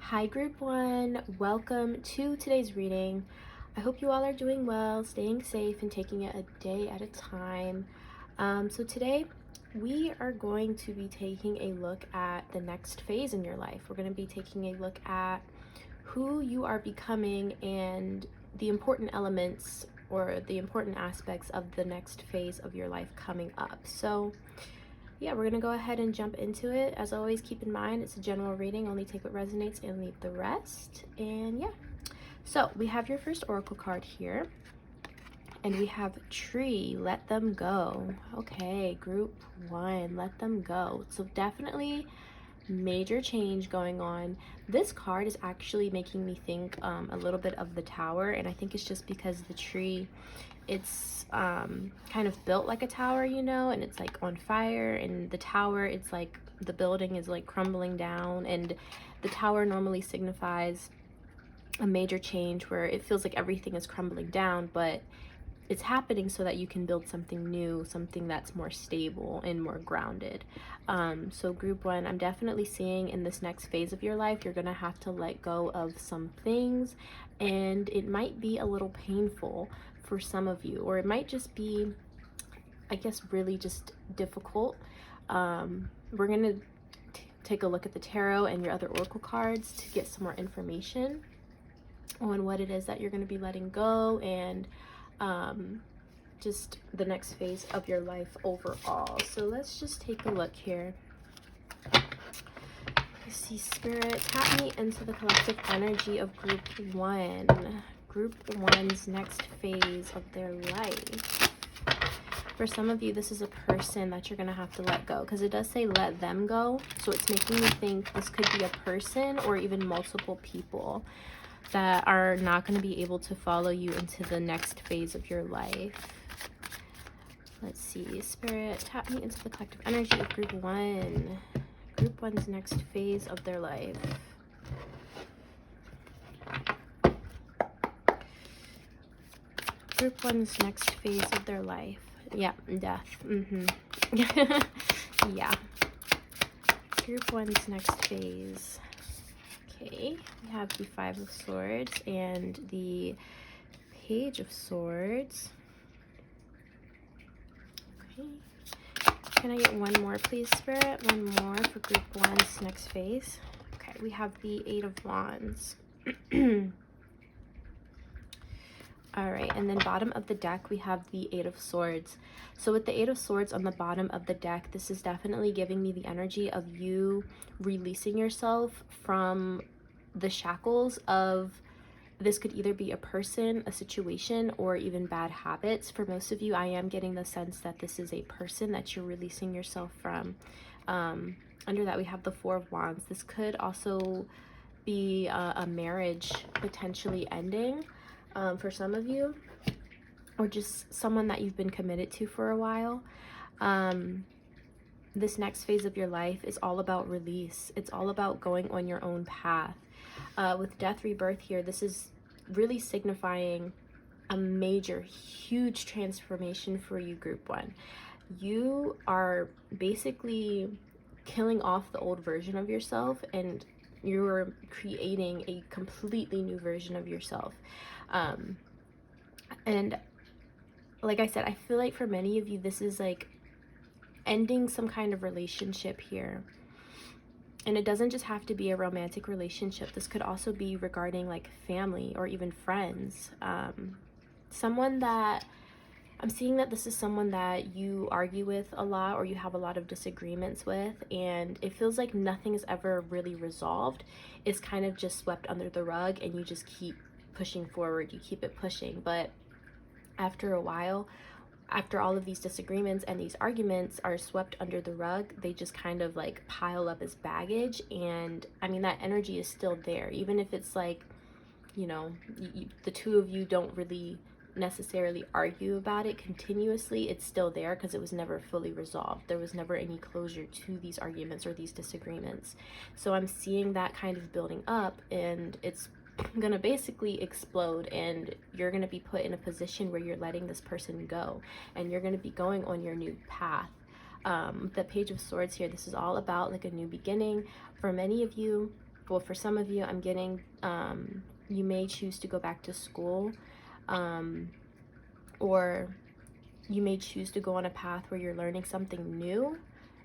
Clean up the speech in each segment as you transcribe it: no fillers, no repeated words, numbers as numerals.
Hi group 1, welcome to today's reading. I hope you all are doing well, staying safe, and taking it a day at a time. So today we are going to be taking a look at the next phase in your life. We're going to be taking a look at who you are becoming and the important elements or the important aspects of the next phase of your life coming up. So yeah, we're gonna go ahead and jump into it. As always, keep in mind it's a general reading, only take what resonates and leave the rest. And yeah, so we have your first oracle card here, and we have Tree, let them go. Okay, group 1, let them go. So definitely major change going on. This card is actually making me think a little bit of the Tower, and I think it's just because the tree, it's kind of built like a tower, you know, and it's like on fire, and the tower, it's like the building is like crumbling down, and the tower normally signifies a major change where it feels like everything is crumbling down, but it's happening so that you can build something new, something that's more stable and more grounded. So group 1, I'm definitely seeing in this next phase of your life, you're gonna have to let go of some things, and it might be a little painful for some of you, or it might just be, I guess, really just difficult. We're gonna take a look at the tarot and your other oracle cards to get some more information on what it is that you're going to be letting go, and just the next phase of your life overall. So let's just take a look here. Let's see, Spirit, tap me into the collective energy of group 1. Group 1's next phase of their life. For some of you, this is a person that you're going to have to let go, because it does say let them go. So it's making me think this could be a person or even multiple people that are not going to be able to follow you into the next phase of your life. Let's see, Spirit, tap me into the collective energy of group 1. Group 1's next phase of their life. Group 1's next phase of their life. Yeah, death. Yeah. Group 1's next phase. Okay, we have the 5 of Swords and the Page of Swords. Okay. Can I get one more, please, Spirit? One more for group 1's next phase. Okay, we have the 8 of Wands. All right, and then bottom of the deck, we have the 8 of Swords. So with the 8 of Swords on the bottom of the deck, this is definitely giving me the energy of you releasing yourself from the shackles of, this could either be a person, a situation, or even bad habits. For most of you, I am getting the sense that this is a person that you're releasing yourself from. Under that, we have the 4 of Wands. This could also be a marriage potentially ending. For some of you, or just someone that you've been committed to for a while. this next phase of your life is all about release. It's all about going on your own path. With death rebirth here, this is really signifying a major, huge transformation for you, group one. You are basically killing off the old version of yourself, and you're creating a completely new version of yourself. And like I said, I feel like for many of you, this is like ending some kind of relationship here. And it doesn't just have to be a romantic relationship. This could also be regarding like family or even friends. Someone that I'm seeing that this is someone that you argue with a lot, or you have a lot of disagreements with, and it feels like nothing is ever really resolved. It's kind of just swept under the rug, and you just keep pushing forward. You keep it pushing. But after a while, after all of these disagreements and these arguments are swept under the rug, they just kind of like pile up as baggage. And I mean, that energy is still there, even if it's like, you know, the two of you don't really necessarily argue about it continuously. It's still there because it was never fully resolved. There was never any closure to these arguments or these disagreements. So I'm seeing that kind of building up, and it's gonna basically explode, and you're gonna be put in a position where you're letting this person go, and you're gonna be going on your new path. The Page of Swords here, this is all about like a new beginning. For many of you, well, for some of you, I'm getting you may choose to go back to school, or you may choose to go on a path where you're learning something new.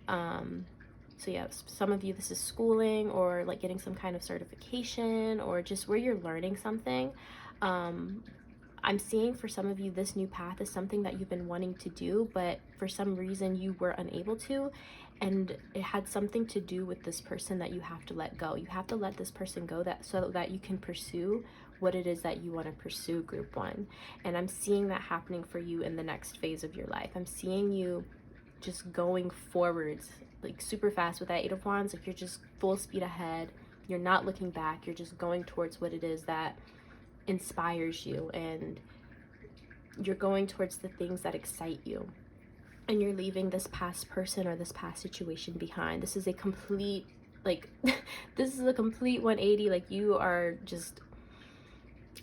So yeah, some of you, this is schooling, or like getting some kind of certification, or just where you're learning something. I'm seeing for some of you, this new path is something that you've been wanting to do, but for some reason you were unable to, and it had something to do with this person that you have to let go. You have to let this person go, that so that you can pursue what it is that you want to pursue, group one. And I'm seeing that happening for you in the next phase of your life. I'm seeing you just going forwards like super fast with that Eight of Wands. Like you're just full speed ahead. You're not looking back. You're just going towards what it is that inspires you, and you're going towards the things that excite you, and you're leaving this past person or this past situation behind. This is a complete, like, this is a complete 180. Like, you are just,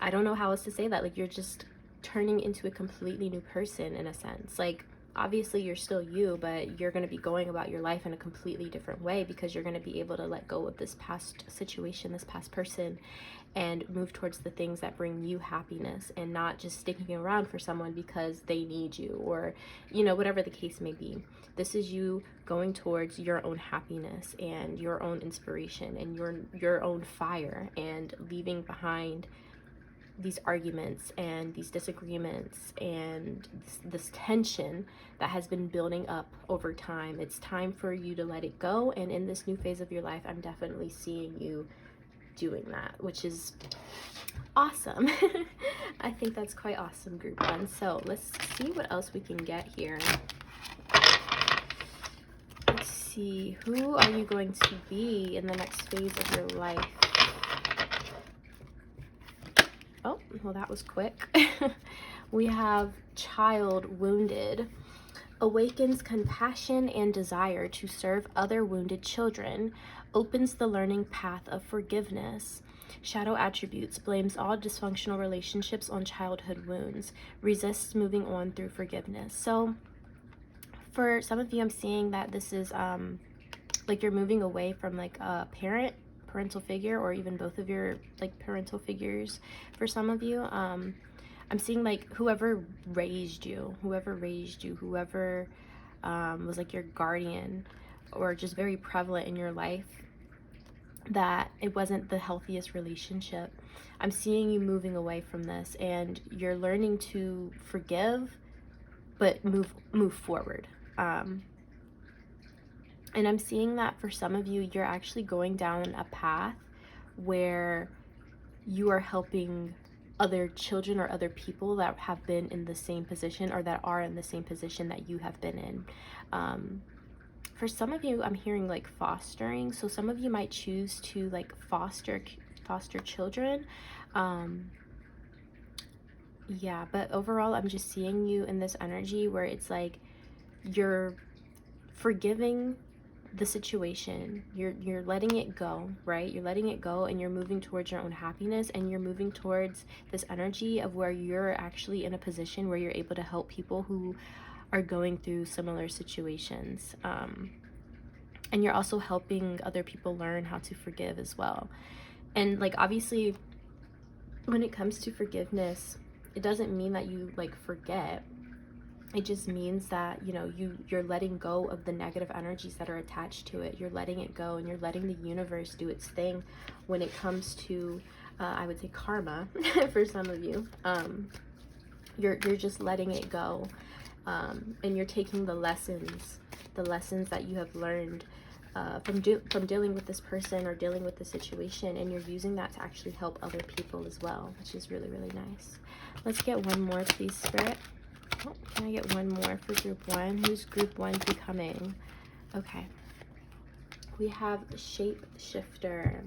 I don't know how else to say that. Like, you're just turning into a completely new person in a sense. Like, obviously you're still you, but you're going to be going about your life in a completely different way, because you're going to be able to let go of this past situation, this past person, and move towards the things that bring you happiness, and not just sticking around for someone because they need you, or, you know, whatever the case may be. This is you going towards your own happiness and your own inspiration and your own fire, and leaving behind these arguments and these disagreements and this tension that has been building up over time. It's time for you to let it go, and in this new phase of your life, I'm definitely seeing you doing that, which is awesome. I think that's quite awesome, group one. So let's see what else we can get here. Let's see, who are you going to be in the next phase of your life? Oh, well, that was quick. We have child wounded. Awakens compassion and desire to serve other wounded children. Opens the learning path of forgiveness. Shadow attributes. Blames all dysfunctional relationships on childhood wounds. Resists moving on through forgiveness. So for some of you, I'm seeing that this is like you're moving away from like a parental figure, or even both of your like parental figures. For some of you, I'm seeing like whoever raised you, whoever was like your guardian, or just very prevalent in your life, that it wasn't the healthiest relationship. I'm seeing you moving away from this, and you're learning to forgive but move forward. And I'm seeing that for some of you, you're actually going down a path where you are helping other children or other people that have been in the same position, or that are in the same position that you have been in. For some of you, I'm hearing like fostering. So some of you might choose to like foster children. Yeah, but overall, I'm just seeing you in this energy where it's like you're forgiving the situation. You're letting it go, right? You're letting it go, and you're moving towards your own happiness, and you're moving towards this energy of where you're actually in a position where you're able to help people who are going through similar situations. And you're also helping other people learn how to forgive as well. And like, obviously, when it comes to forgiveness, it doesn't mean that you like forget. It just means that, you know, you're letting go of the negative energies that are attached to it. You're letting it go, and you're letting the universe do its thing when it comes to I would say karma for some of you. You're just letting it go, and you're taking the lessons that you have learned from dealing with this person or dealing with the situation, and you're using that to actually help other people as well, which is really, really nice. Let's get one more, please, Spirit. Oh, can I get one more for group one? Who's group one becoming? Okay. We have Shapeshifter.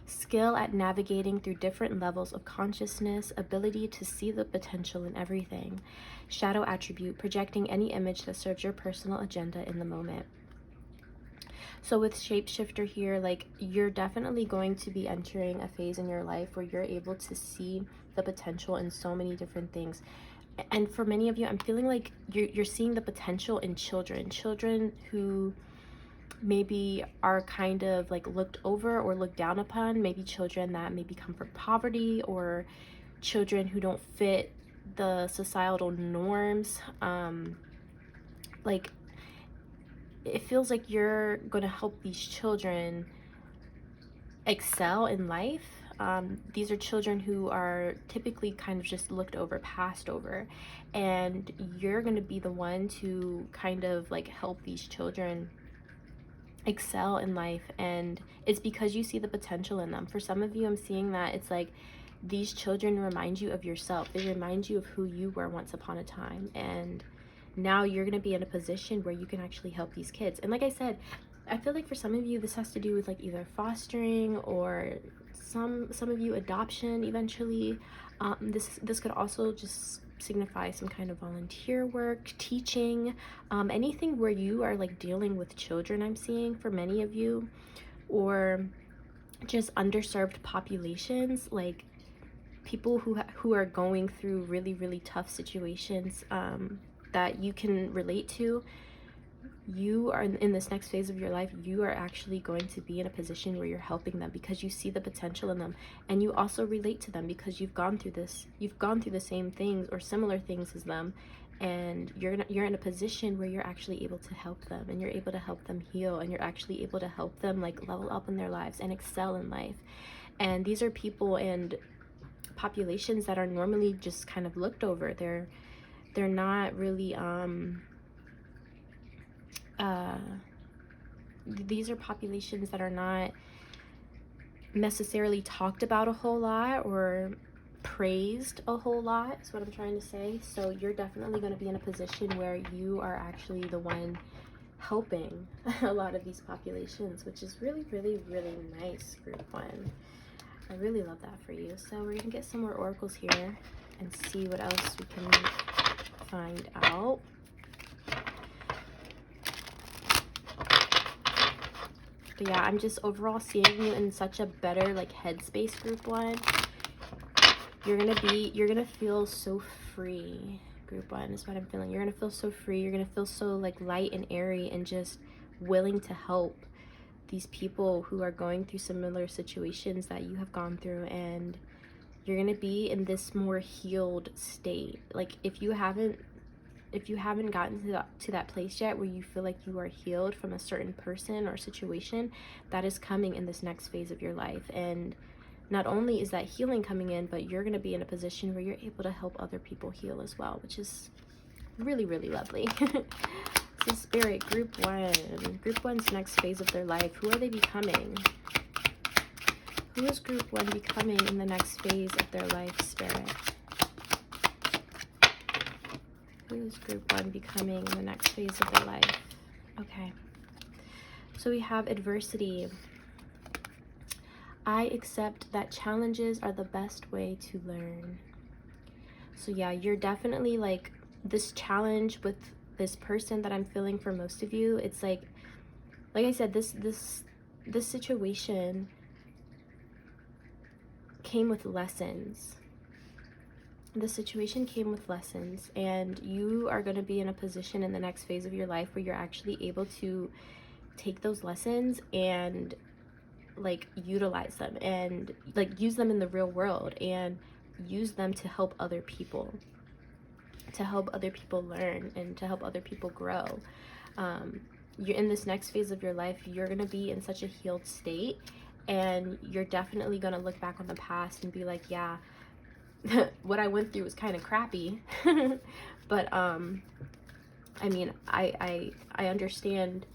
Skill at navigating through different levels of consciousness, ability to see the potential in everything. Shadow attribute, projecting any image that serves your personal agenda in the moment. So with Shapeshifter here, like, you're definitely going to be entering a phase in your life where you're able to see the potential in so many different things. And for many of you, I'm feeling like you're seeing the potential in children who maybe are kind of like looked over or looked down upon, maybe children that maybe come from poverty, or children who don't fit the societal norms. Like, it feels like you're going to help these children excel in life. These are children who are typically kind of just looked over, passed over, and you're going to be the one to kind of like help these children excel in life. And it's because you see the potential in them. For some of you, I'm seeing that it's like these children remind you of yourself. They remind you of who you were once upon a time, and now you're going to be in a position where you can actually help these kids. And like I said, I feel like for some of you, this has to do with like either fostering, or some of you adoption eventually. This could also just signify some kind of volunteer work, teaching, anything where you are like dealing with children, I'm seeing for many of you, or just underserved populations, like people who are going through really, really tough situations that you can relate to. You are in this next phase of your life, you are actually going to be in a position where you're helping them because you see the potential in them, and you also relate to them because you've gone through the same things or similar things as them, and you're in a position where you're actually able to help them, and you're able to help them heal, and you're actually able to help them like level up in their lives and excel in life. And these are people and populations that are normally just kind of looked over. They're not really these are populations that are not necessarily talked about a whole lot or praised a whole lot, is what I'm trying to say. So you're definitely going to be in a position where you are actually the one helping a lot of these populations, which is really, really, really nice, group one. I really love that for you. So we're going to get some more oracles here and see what else we can find out. But yeah, I'm just overall seeing you in such a better like headspace, group one. You're gonna feel so free, group one, is what I'm feeling. You're gonna feel so free. You're gonna feel so like light and airy and just willing to help these people who are going through similar situations that you have gone through. And you're gonna be in this more healed state. Like, if you haven't gotten to that place yet where you feel like you are healed from a certain person or situation, that is coming in this next phase of your life. And not only is that healing coming in, but you're going to be in a position where you're able to help other people heal as well, which is really, really lovely. So Spirit, group one's next phase of their life, who are they becoming? Who is group one becoming in the next phase of their life, Spirit? Who is group one becoming in the next phase of their life? Okay. So we have adversity. I accept that challenges are the best way to learn. So yeah, you're definitely like this challenge with this person that I'm feeling for most of you, it's like I said, this situation came with lessons. The situation came with lessons, and you are going to be in a position in the next phase of your life where you're actually able to take those lessons and like utilize them and like use them in the real world and use them to help other people, learn and to help other people grow. You're in this next phase of your life, you're going to be in such a healed state, and you're definitely going to look back on the past and be like, yeah, what I went through was kind of crappy. But I mean, I understand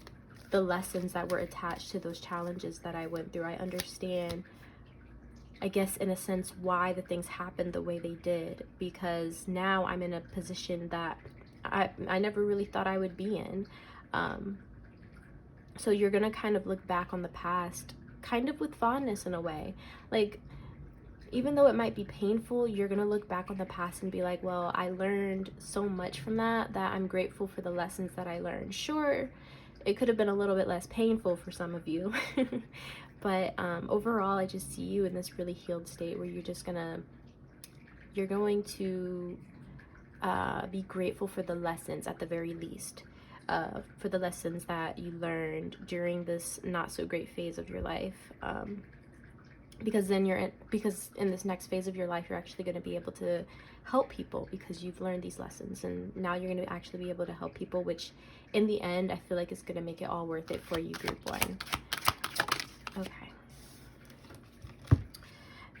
the lessons that were attached to those challenges that I went through. I understand, I guess, in a sense, why the things happened the way they did, because now I'm in a position that I never really thought I would be in. So you're gonna kind of look back on the past kind of with fondness in a way. Like, even though it might be painful, you're gonna look back on the past and be like, well, I learned so much from that I'm grateful for the lessons that I learned. Sure, it could have been a little bit less painful for some of you. But overall, I just see you in this really healed state where you're going to be grateful for the lessons at the very least. For the lessons that you learned during this not so great phase of your life. Because then because in this next phase of your life, you're actually going to be able to help people because you've learned these lessons, and now you're going to actually be able to help people, which in the end, I feel like it's going to make it all worth it for you, group one. Okay.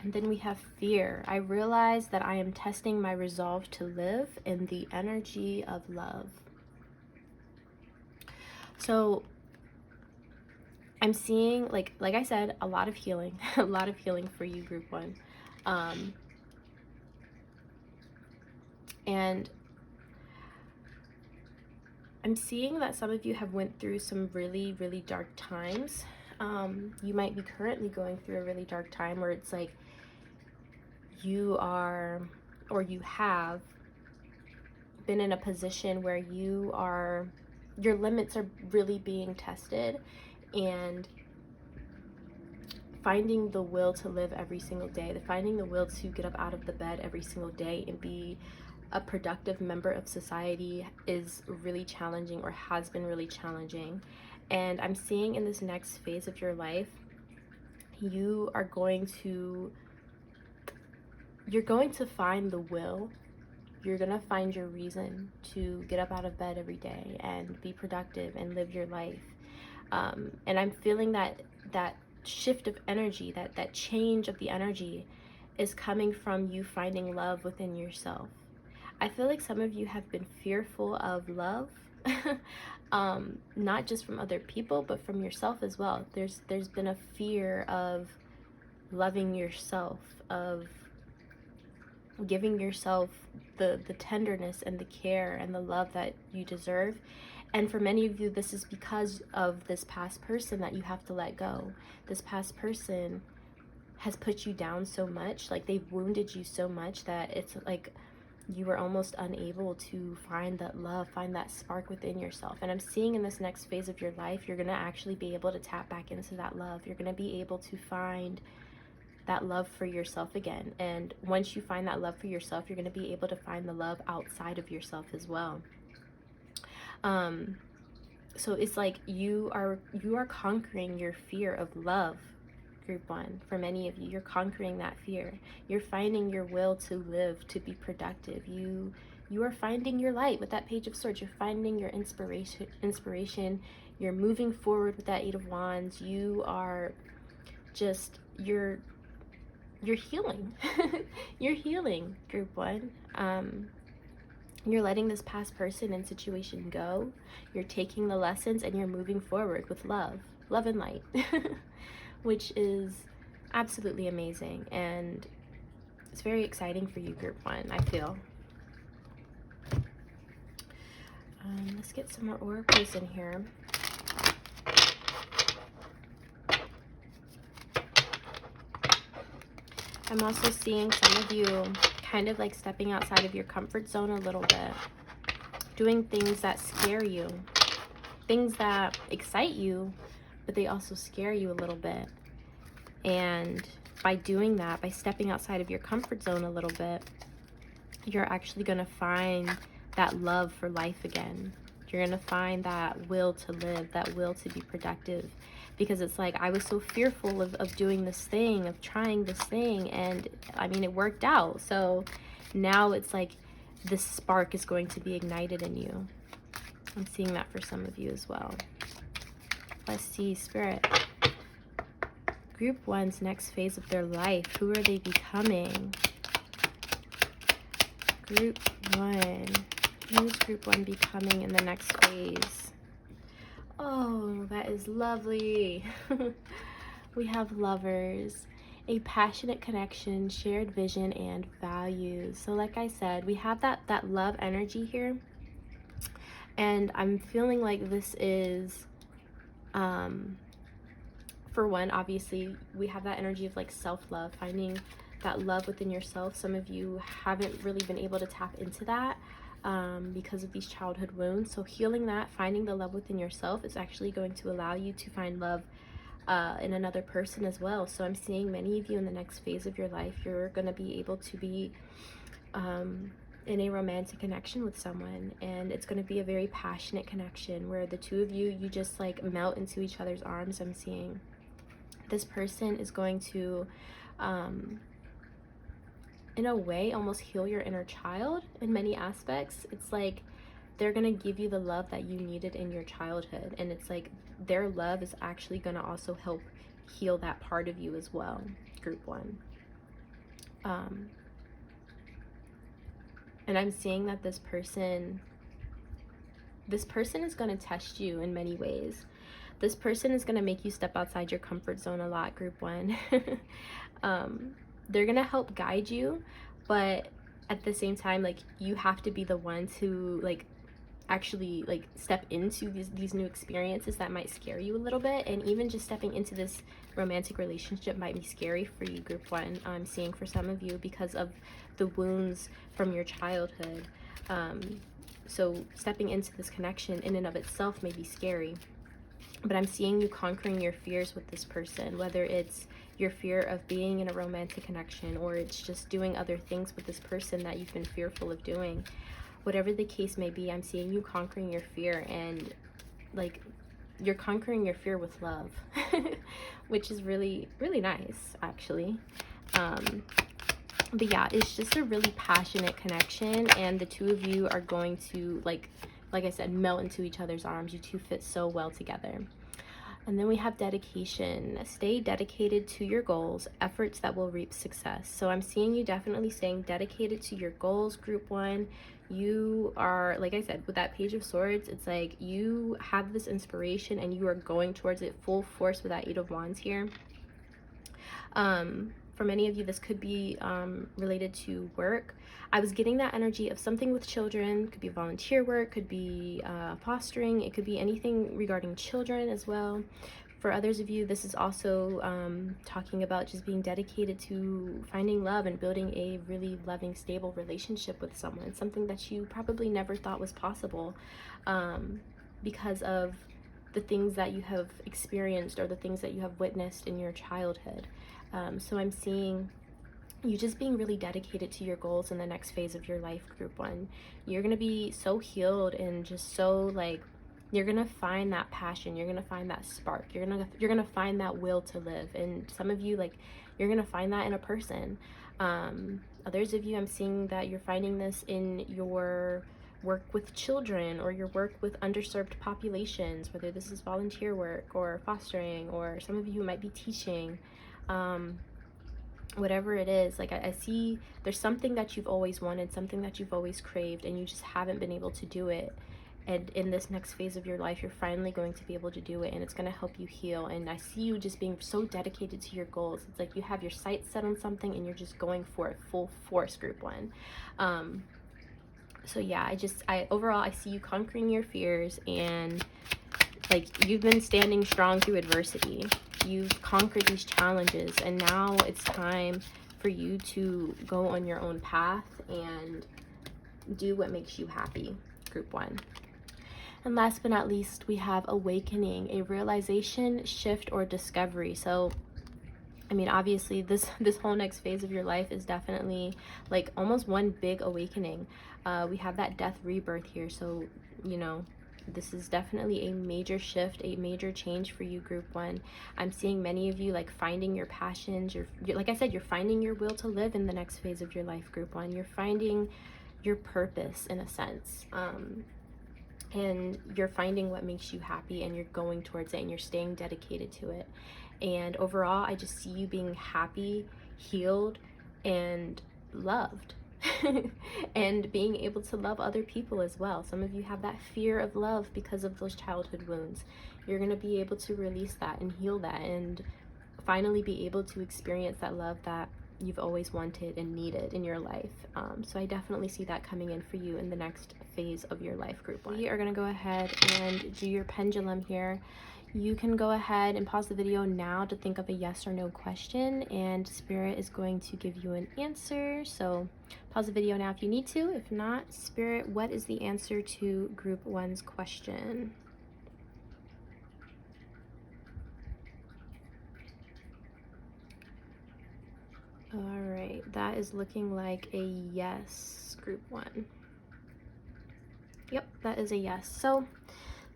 And then we have fear. I realize that I am testing my resolve to live in the energy of love. So I'm seeing, like I said, a lot of healing, a lot of healing for you, group one. And I'm seeing that some of you have went through some really, really dark times. You might be currently going through a really dark time where it's like you are, or you have been in a position where your limits are really being tested, and finding the will to live every single day, finding the will to get up out of the bed every single day and be a productive member of society is really challenging, or has been really challenging. And I'm seeing in this next phase of your life, you're going to find the will. You're going to find your reason to get up out of bed every day and be productive and live your life. And I'm feeling that shift of energy, that change of the energy is coming from you finding love within yourself. I feel like some of you have been fearful of love, not just from other people, but from yourself as well. There's been a fear of loving yourself, of giving yourself the tenderness and the care and the love that you deserve. And for many of you, this is because of this past person that you have to let go. This past person has put you down so much, like they've wounded you so much that it's like you were almost unable to find that love, find that spark within yourself. And I'm seeing in this next phase of your life, you're going to actually be able to tap back into that love. You're going to be able to find that love for yourself again. And once you find that love for yourself, you're going to be able to find the love outside of yourself as well. So it's like you are conquering your fear of love, group one. For many of you, you're conquering that fear. You're finding your will to live, to be productive. You are finding your light with that Page of Swords. You're finding your inspiration. You're moving forward with that Eight of Wands. You are just, you're healing. You're healing, group one. You're letting this past person and situation go. You're taking the lessons and you're moving forward with love and light, which is absolutely amazing. And it's very exciting for you, group one, I feel. Let's get some more oracles in here. I'm also seeing some of you kind of like stepping outside of your comfort zone a little bit, doing things that scare you, things that excite you, but they also scare you a little bit. And by doing that, by stepping outside of your comfort zone a little bit, you're actually going to find that love for life again. You're going to find that will to live, that will to be productive. Because it's like, I was so fearful of doing this thing, of trying this thing, and I mean, it worked out. So now it's like this spark is going to be ignited in you. I'm seeing that for some of you as well. Let's see, Spirit. Group 1's next phase of their life. Who are they becoming? Group 1. Who is Group 1 becoming in the next phase? Oh, that is lovely. We have Lovers. A passionate connection, shared vision, and values. So like I said, we have that love energy here. And I'm feeling like this is, for one, obviously, we have that energy of like self-love, finding that love within yourself. Some of you haven't really been able to tap into that because of these childhood wounds. So healing that, finding the love within yourself is actually going to allow you to find love in another person as well. So I'm seeing many of you in the next phase of your life, you're going to be able to be in a romantic connection with someone, and it's going to be a very passionate connection where the two of you just like melt into each other's arms. I'm seeing this person is going to in a way almost heal your inner child in many aspects. It's like they're going to give you the love that you needed in your childhood, and it's like their love is actually going to also help heal that part of you as well. Group 1. And I'm seeing that this person is going to test you in many ways. This person is going to make you step outside your comfort zone a lot, Group 1. They're going to help guide you, but at the same time, like, you have to be the one to like actually like step into these new experiences that might scare you a little bit. And even just stepping into this romantic relationship might be scary for you, Group 1. I'm seeing for some of you because of the wounds from your childhood. So stepping into this connection in and of itself may be scary, but I'm seeing you conquering your fears with this person, whether it's your fear of being in a romantic connection or it's just doing other things with this person that you've been fearful of doing. Whatever the case may be, I'm seeing you conquering your fear, and like you're conquering your fear with love, which is really, really nice, actually. But yeah, it's just a really passionate connection, and the two of you are going to, like I said, melt into each other's arms. You two fit so well together. And then we have dedication. Stay dedicated to your goals, efforts that will reap success. So I'm seeing you definitely staying dedicated to your goals, Group 1. You are, like I said, with that Page of Swords, it's like you have this inspiration and you are going towards it full force with that 8 of Wands here. For many of you, this could be related to work. I was getting that energy of something with children. Could be volunteer work, could be fostering. It could be anything regarding children as well. For others of you, this is also talking about just being dedicated to finding love and building a really loving, stable relationship with someone. Something that you probably never thought was possible because of the things that you have experienced or the things that you have witnessed in your childhood. So I'm seeing you just being really dedicated to your goals in the next phase of your life, Group 1. You're going to be so healed and just so like, you're going to find that passion. You're going to find that spark. You're going to find that will to live. And some of you, like, you're going to find that in a person. Others of you, I'm seeing that you're finding this in your work with children or your work with underserved populations, whether this is volunteer work or fostering, or some of you might be teaching. Whatever it is, like I see there's something that you've always wanted, something that you've always craved, and you just haven't been able to do it. And in this next phase of your life, you're finally going to be able to do it, and it's going to help you heal. And I see you just being so dedicated to your goals. It's like you have your sights set on something and you're just going for it full force, Group 1. So yeah, overall I see you conquering your fears, and like you've been standing strong through adversity. You've conquered these challenges, and now it's time for you to go on your own path and do what makes you happy. group 1. And last but not least, we have awakening, a realization, shift, or discovery. So I mean, obviously this whole next phase of your life is definitely like almost one big awakening. We have that death rebirth here, so you know, this is definitely a major shift, a major change for you, group 1. I'm seeing many of you like finding your passions. You're like I said, you're finding your will to live in the next phase of your life, group 1. You're finding your purpose in a sense. And you're finding what makes you happy, and you're going towards it, and you're staying dedicated to it. And overall, I just see you being happy, healed, and loved. And being able to love other people as well. Some of you have that fear of love because of those childhood wounds. You're going to be able to release that and heal that, and finally be able to experience that love that you've always wanted and needed in your life. So I definitely see that coming in for you in the next phase of your life, group 1. We are going to go ahead and do your pendulum here. You can go ahead and pause the video now to think of a yes or no question, and Spirit is going to give you an answer. So pause the video now if you need to. If not, Spirit, what is the answer to group 1's question? All right, that is looking like a yes, group 1. Yep, that is a yes. So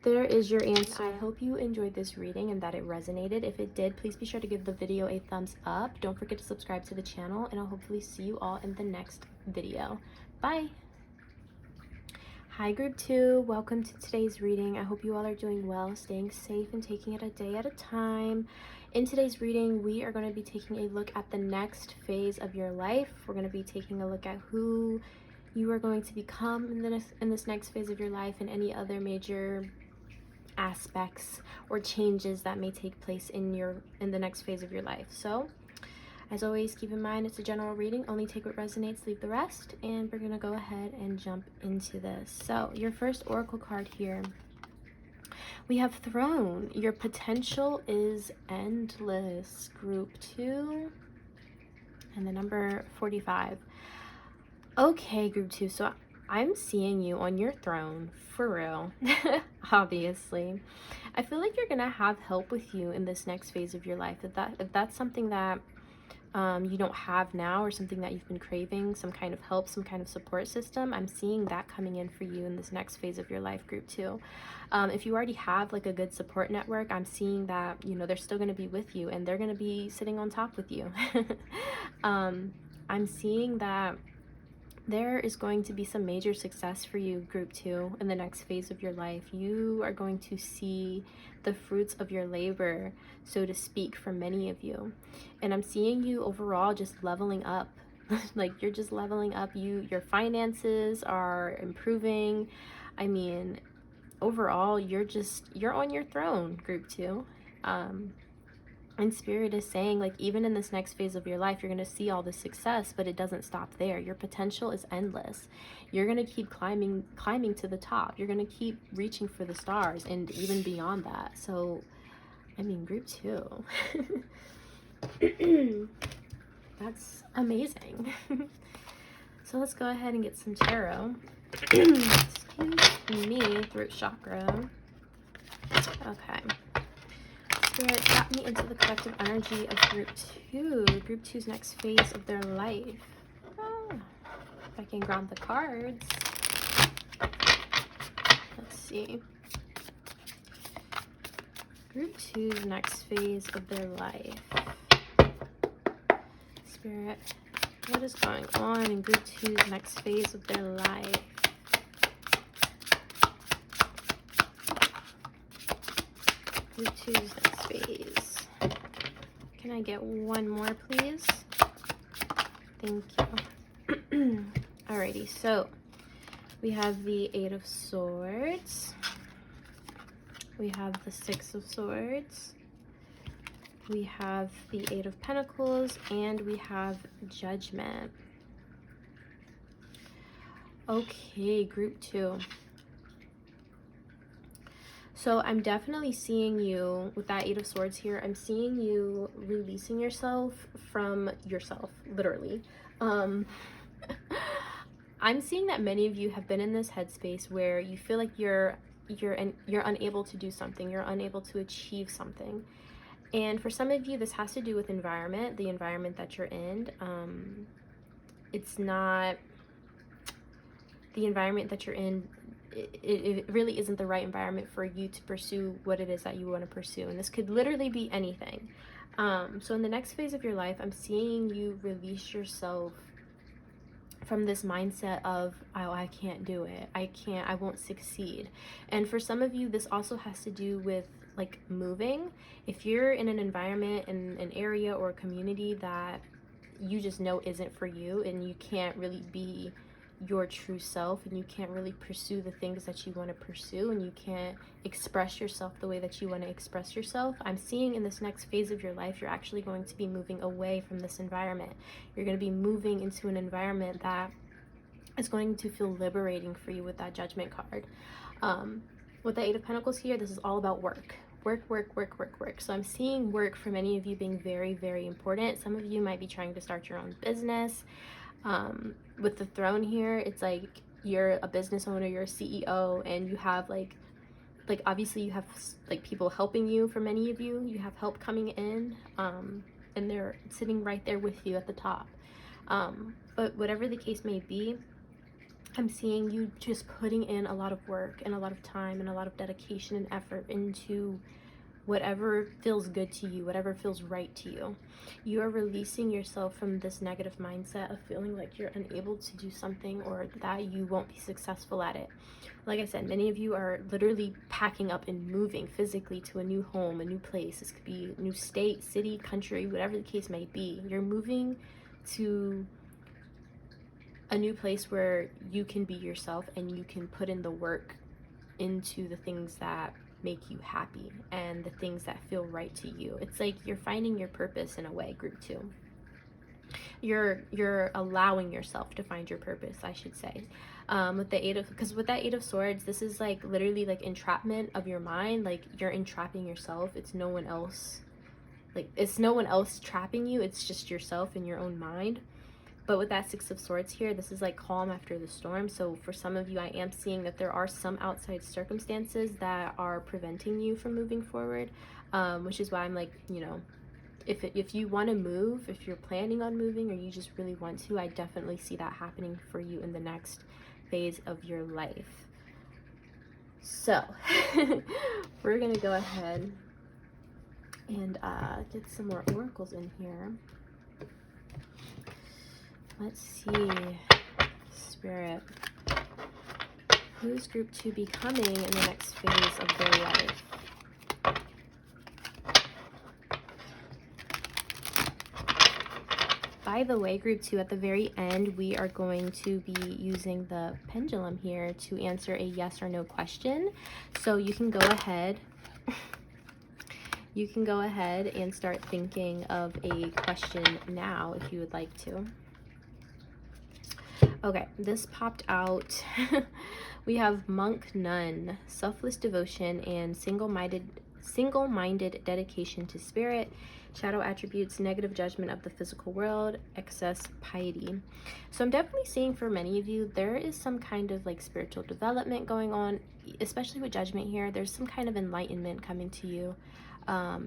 there is your answer. I hope you enjoyed this reading and that it resonated. If it did, please be sure to give the video a thumbs up. Don't forget to subscribe to the channel, and I'll hopefully see you all in the next video. Bye. Hi, group 2. Welcome to today's reading. I hope you all are doing well, staying safe, and taking it a day at a time. In today's reading, we are going to be taking a look at the next phase of your life. We're going to be taking a look at who you are going to become in this next phase of your life, and any other major aspects or changes that may take place in the next phase of your life. So as always, keep in mind it's a general reading. Only take what resonates, leave the rest. And we're gonna go ahead and jump into this. So your first oracle card here, we have Throne. Your potential is endless, group 2, and the number 45. Okay, group 2, so I'm seeing you on your throne, for real. Obviously. I feel like you're gonna have help with you in this next phase of your life. If that's something that you don't have now, or something that you've been craving, some kind of help, some kind of support system, I'm seeing that coming in for you in this next phase of your life, group 2. If you already have like a good support network, I'm seeing that, you know, they're still going to be with you, and they're going to be sitting on top with you. I'm seeing that there is going to be some major success for you, group 2, in the next phase of your life. You are going to see the fruits of your labor, so to speak, for many of you. And I'm seeing you overall just leveling up. Like, you're just leveling up. Your finances are improving. I mean, overall, you're on your throne, group 2. And Spirit is saying, like, even in this next phase of your life, you're going to see all this success, but it doesn't stop there. Your potential is endless. You're going to keep climbing to the top. You're going to keep reaching for the stars and even beyond that. So, I mean, group 2. That's amazing. So let's go ahead and get some tarot. Excuse me, throat chakra. Okay. Spirit, got me into the collective energy of group 2. Group 2's next phase of their life. If I can grab the cards. Let's see. Group 2's next phase of their life. Spirit, what is going on in group 2's next phase of their life? Group 2's next phase. Can I get one more, please? Thank you. Alrighty, so we have the 8 of Swords. We have the 6 of Swords. We have the 8 of Pentacles, and we have Judgment. Okay, group 2. So I'm definitely seeing you with that 8 of Swords here. I'm seeing you releasing yourself from yourself, literally. I'm seeing that many of you have been in this headspace where you feel like you're unable to do something, you're unable to achieve something. And for some of you, this has to do with environment, the environment that you're in. It's not the environment that you're in. It really isn't the right environment for you to pursue what it is that you want to pursue. And this could literally be anything. So in the next phase of your life, I'm seeing you release yourself from this mindset of, oh, I can't do it, I won't succeed. And for some of you, this also has to do with like moving. If you're in an environment, in an area or a community that you just know isn't for you, and you can't really be your true self, and you can't really pursue the things that you want to pursue, and you can't express yourself the way that you want to express yourself, I'm seeing in this next phase of your life, you're actually going to be moving away from this environment. You're going to be moving into an environment that is going to feel liberating for you with that Judgment card. With the Eight of Pentacles here, this is all about work. Work. So I'm seeing work for many of you being very, very important. Some of you might be trying to start your own business. With the Throne here, it's like you're a business owner, you're a CEO, and you have like obviously you have like people helping you. For many of you, you have help coming in, and they're sitting right there with you at the top. But whatever the case may be, I'm seeing you just putting in a lot of work and a lot of time and a lot of dedication and effort into whatever feels good to you, whatever feels right to you. You are releasing yourself from this negative mindset of feeling like you're unable to do something or that you won't be successful at it. Like I said, many of you are literally packing up and moving physically to a new home, a new place. This could be a new state, city, country, whatever the case may be. You're moving to a new place where you can be yourself and you can put in the work into the things that make you happy and the things that feel right to you. It's like you're finding your purpose in a way, group 2. You're allowing yourself to find your purpose, I should say. With that Eight of Swords, this is like literally like entrapment of your mind. Like you're entrapping yourself. It's no one else. Like it's no one else trapping you. It's just yourself in your own mind. But with that Six of Swords here, this is like calm after the storm. So for some of you, I am seeing that there are some outside circumstances that are preventing you from moving forward, which is why I'm like, you know, if you want to move, if you're planning on moving or you just really want to, I definitely see that happening for you in the next phase of your life. So we're going to go ahead and get some more oracles in here. Let's see, Spirit, who's group 2 becoming in the next phase of their life? By the way, group 2, at the very end, we are going to be using the pendulum here to answer a yes or no question. So you can go ahead. You can go ahead and start thinking of a question now if you would like to. Okay, this popped out. We have monk, nun, selfless devotion, and single-minded dedication to spirit, shadow attributes, negative judgment of the physical world, excess piety. So I'm definitely seeing for many of you, there is some kind of like spiritual development going on, especially with judgment here. There's some kind of enlightenment coming to you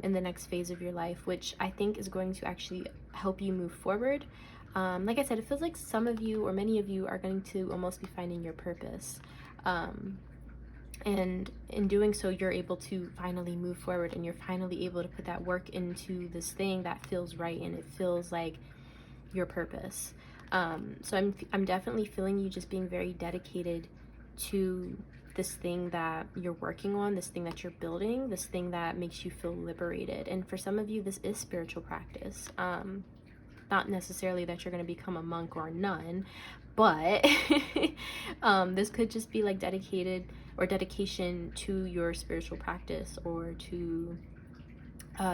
in the next phase of your life, which I think is going to actually help you move forward. Like I said, it feels like some of you or many of you are going to almost be finding your purpose. And in doing so, you're able to finally move forward and you're finally able to put that work into this thing that feels right and it feels like your purpose. So I'm definitely feeling you just being very dedicated to this thing that you're working on, this thing that you're building, this thing that makes you feel liberated. And for some of you, this is spiritual practice. Not necessarily that you're going to become a monk or a nun, but this could just be like dedication to your spiritual practice or to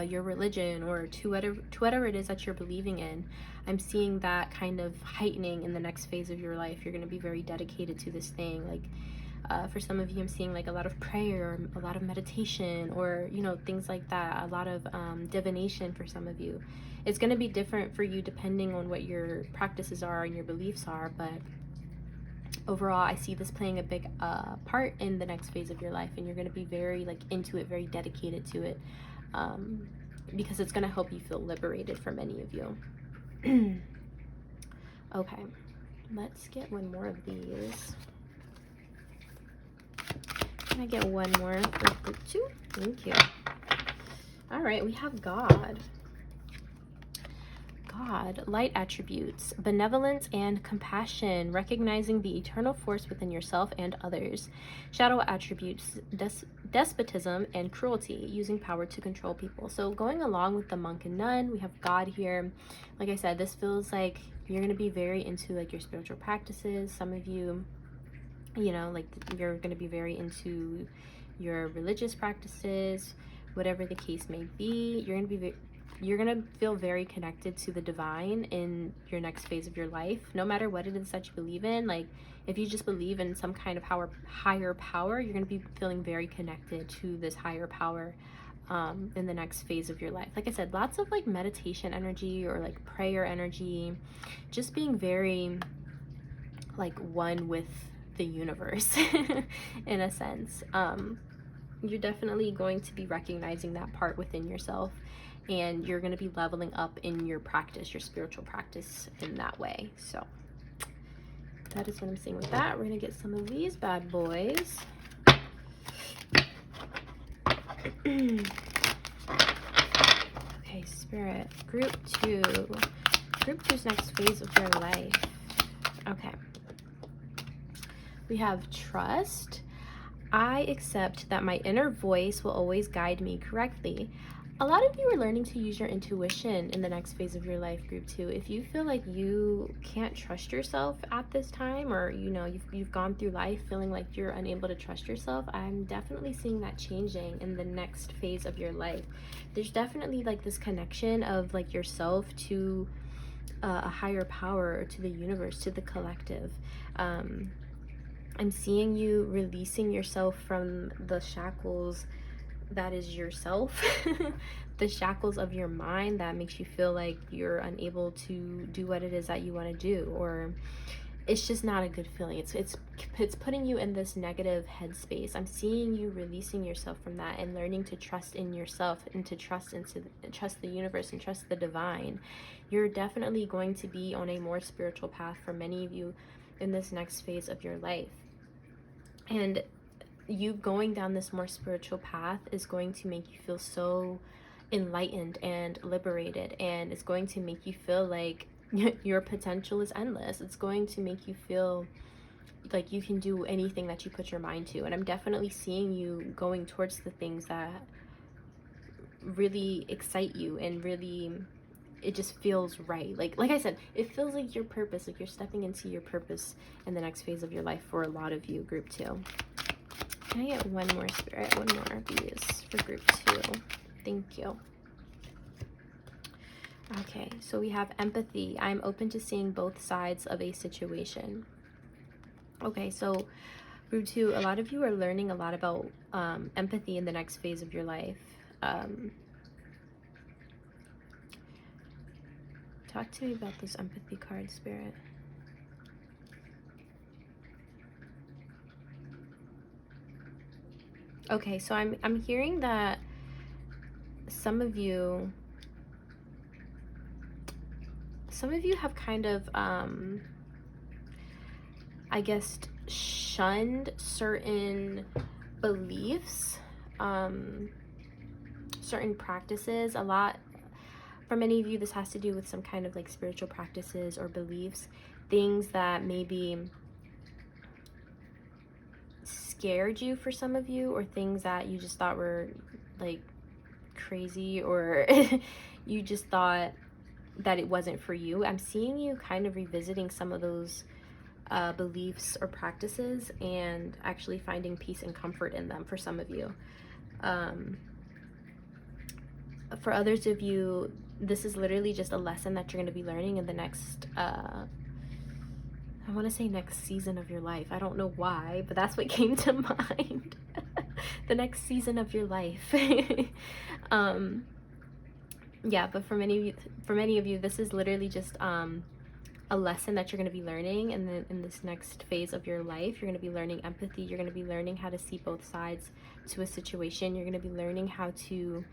your religion or to whatever it is that you're believing in. I'm seeing that kind of heightening in the next phase of your life. You're going to be very dedicated to this thing. Like for some of you, I'm seeing like a lot of prayer, a lot of meditation, or you know, things like that. A lot of divination for some of you. It's going to be different for you depending on what your practices are and your beliefs are, but overall, I see this playing a big part in the next phase of your life, and you're going to be very like into it, very dedicated to it, because it's going to help you feel liberated for many of you. Okay, let's get one more of these. Can I get one more for group 2? Thank you. All right, we have God. God, light attributes, benevolence and compassion, recognizing the eternal force within yourself and others. Shadow attributes, despotism and cruelty, using power to control people. So going along with the monk and nun, we have God here. Like I said, this feels like you're going to be very into like your spiritual practices. Some of you, you know, like you're going to be very into your religious practices, whatever the case may be. You're going to feel very connected to the divine in your next phase of your life, no matter what it is that you believe in. Like if you just believe in some kind of higher power, you're going to be feeling very connected to this higher power in the next phase of your life. Like I said, lots of like meditation energy or like prayer energy, just being very like one with the universe in a sense. You're definitely going to be recognizing that part within yourself, and you're going to be leveling up in your practice, your spiritual practice in that way. So that is what I'm seeing with that. We're going to get some of these bad boys. Okay, Spirit, group 2. Group 2's next phase of your life. Okay. We have trust. I accept that my inner voice will always guide me correctly. A lot of you are learning to use your intuition in the next phase of your life, group 2. If you feel like you can't trust yourself at this time, or you know you've gone through life feeling like you're unable to trust yourself, I'm definitely seeing that changing in the next phase of your life. There's definitely like this connection of like yourself to a higher power, or to the universe, to the collective. I'm seeing you releasing yourself from the shackles that is yourself, the shackles of your mind that makes you feel like you're unable to do what it is that you want to do, or it's just not a good feeling. It's putting you in this negative headspace. I'm seeing you releasing yourself from that and learning to trust in yourself, and to trust the universe and trust the divine. You're definitely going to be on a more spiritual path for many of you in this next phase of your life. And you going down this more spiritual path is going to make you feel so enlightened and liberated, and it's going to make you feel like your potential is endless. It's going to make you feel like you can do anything that you put your mind to. And I'm definitely seeing you going towards the things that really excite you, and really it just feels right. Like I said, it feels like your purpose, like you're stepping into your purpose in the next phase of your life for a lot of you, group 2. Can I get one more, Spirit? One more of these for group 2. Thank you. Okay, so we have empathy. I'm open to seeing both sides of a situation. Okay, so group 2, a lot of you are learning a lot about empathy in the next phase of your life. Talk to me about this empathy card, Spirit. Okay, so I'm hearing that some of you have kind of I guess shunned certain beliefs, certain practices. A lot for many of you, this has to do with some kind of like spiritual practices or beliefs, things that maybe scared you for some of you, or things that you just thought were like crazy, or you just thought that it wasn't for you. I'm seeing you kind of revisiting some of those beliefs or practices, and actually finding peace and comfort in them for some of you. For others of you, this is literally just a lesson that you're going to be learning in the next I want to say next season of your life. I don't know why, but that's what came to mind. The next season of your life. Yeah, but for many of you, this is literally just a a lesson that you're going to be learning, and then in this next phase of your life, you're going to be learning empathy. You're going to be learning how to see both sides to a situation. You're going to be learning how to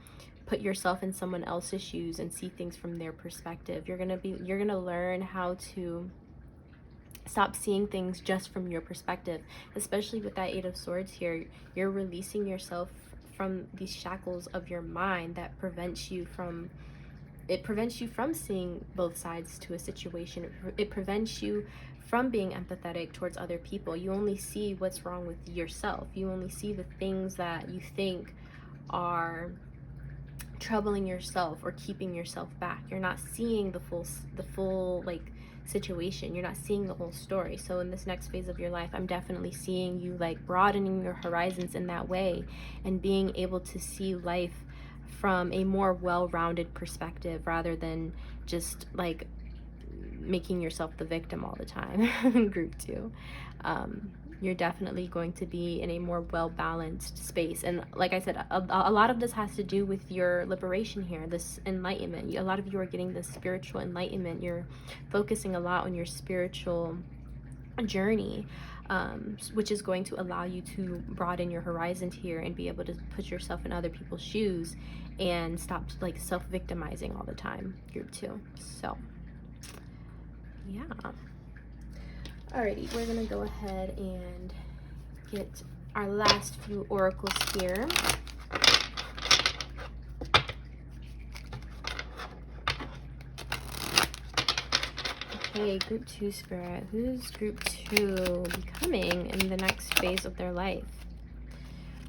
put yourself in someone else's shoes and see things from their perspective. You're going to learn how to stop seeing things just from your perspective, especially with that Eight of Swords here. You're releasing yourself from these shackles of your mind that prevents you from seeing both sides to a situation. It prevents you from being empathetic towards other people. You only see what's wrong with yourself. You only see the things that you think are troubling yourself or keeping yourself back. You're not seeing the full like situation. You're not seeing the whole story. So in this next phase of your life, I'm definitely seeing you like broadening your horizons in that way and being able to see life from a more well-rounded perspective rather than just like making yourself the victim all the time. Group 2. You're definitely going to be in a more well-balanced space. And like I said, a lot of this has to do with your liberation here, this enlightenment. A lot of you are getting this spiritual enlightenment. You're focusing a lot on your spiritual journey, which is going to allow you to broaden your horizons here and be able to put yourself in other people's shoes and stop like self-victimizing all the time. Group 2. So yeah. Alrighty, we're gonna go ahead and get our last few oracles here. Okay, group 2 spirit. Who's group 2 becoming in the next phase of their life?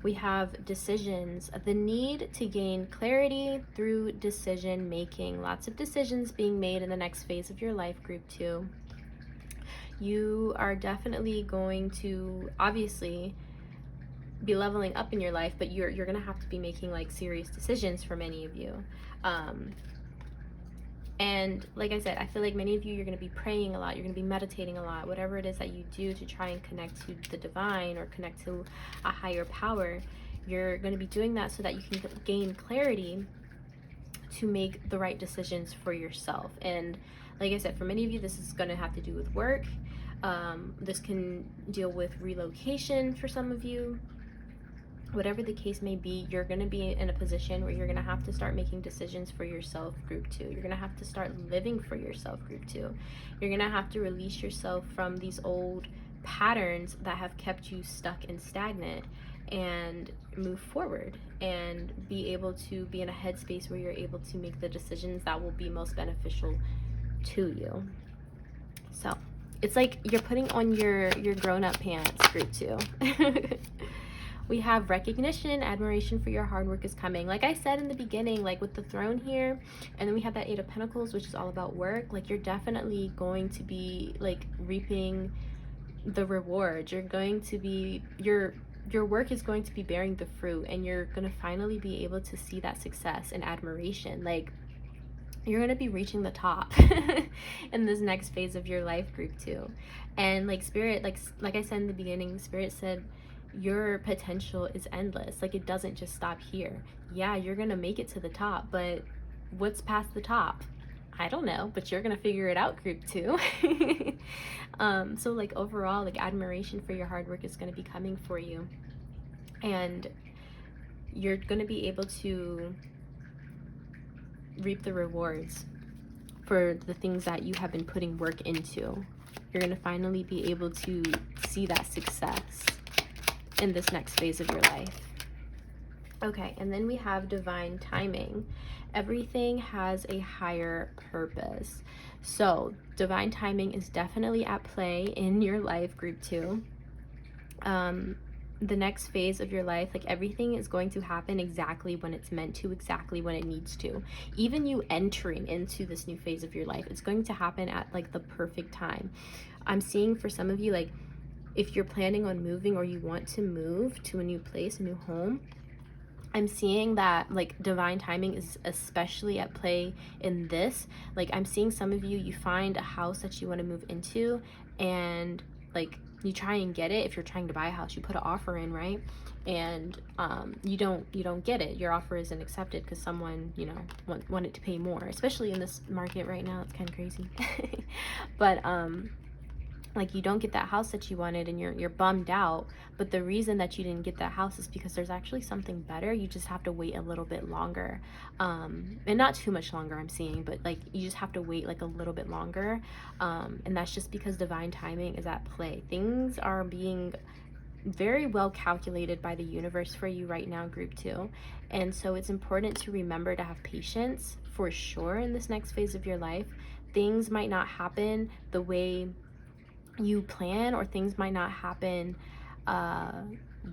We have decisions, the need to gain clarity through decision making. Lots of decisions being made in the next phase of your life, group 2. You are definitely going to obviously be leveling up in your life, but you're gonna have to be making like serious decisions for many of you. And like I said, I feel like many of you, you're going to be praying a lot, you're going to be meditating a lot, whatever it is that you do to try and connect to the divine or connect to a higher power. You're going to be doing that so that you can gain clarity to make the right decisions for yourself. And like I said, for many of you, this is going to have to do with work. This can deal with relocation for some of you. Whatever the case may be, you're going to be in a position where you're going to have to start making decisions for yourself, group 2. You're going to have to start living for yourself, group 2. You're going to have to release yourself from these old patterns that have kept you stuck and stagnant and move forward and be able to be in a headspace where you're able to make the decisions that will be most beneficial to you. So it's like you're putting on your grown-up pants, group 2. We have recognition, admiration for your hard work is coming. Like I said in the beginning, like with the throne here, and then we have that Eight of Pentacles, which is all about work. Like you're definitely going to be like reaping the reward. You're going to be, your work is going to be bearing the fruit, and you're going to finally be able to see that success and admiration. Like you're going to be reaching the top in this next phase of your life, group 2. And like spirit, like I said in the beginning, spirit said, your potential is endless. Like it doesn't just stop here. Yeah, you're gonna make it to the top, but what's past the top? I don't know, but you're gonna figure it out, group 2. So like overall, like admiration for your hard work is gonna be coming for you, and you're gonna be able to reap the rewards for the things that you have been putting work into. You're gonna finally be able to see that success in this next phase of your life. Okay, and then we have divine timing. Everything has a higher purpose. So divine timing is definitely at play in your life, group 2. The next phase of your life, like everything is going to happen exactly when it's meant to, exactly when it needs to. Even you entering into this new phase of your life, it's going to happen at like the perfect time. I'm seeing for some of you, like if you're planning on moving or you want to move to a new place, a new home, I'm seeing that like divine timing is especially at play in this. Like I'm seeing some of you, you find a house that you want to move into, and like you try and get it. If you're trying to buy a house, you put an offer in, right? And you don't get it. Your offer isn't accepted because someone, you know, wanted to pay more, especially in this market right now. It's kind of crazy. But like, you don't get that house that you wanted, and you're bummed out. But the reason that you didn't get that house is because there's actually something better. You just have to wait a little bit longer, and not too much longer, I'm seeing, but like, you just have to wait like a little bit longer. And that's just because divine timing is at play. Things are being very well calculated by the universe for you right now, group 2. And so it's important to remember to have patience for sure in this next phase of your life. Things might not happen the way you plan, or things might not happen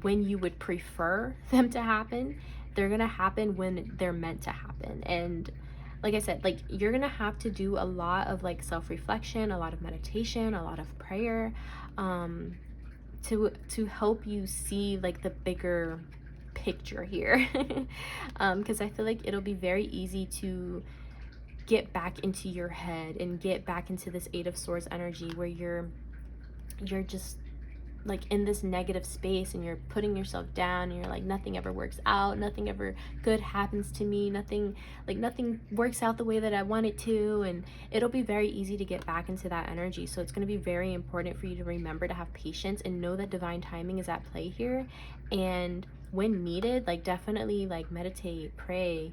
when you would prefer them to happen. They're gonna happen when they're meant to happen. And like I said, like, you're gonna have to do a lot of like self-reflection, a lot of meditation, a lot of prayer, to help you see like the bigger picture here. Because I feel like it'll be very easy to get back into your head and get back into this 8 of Swords energy, where you're just like in this negative space, and you're putting yourself down, and you're like, nothing ever works out, nothing ever good happens to me, nothing works out the way that I want it to. And it'll be very easy to get back into that energy. So it's going to be very important for you to remember to have patience and know that divine timing is at play here. And when needed, like, definitely like meditate, pray,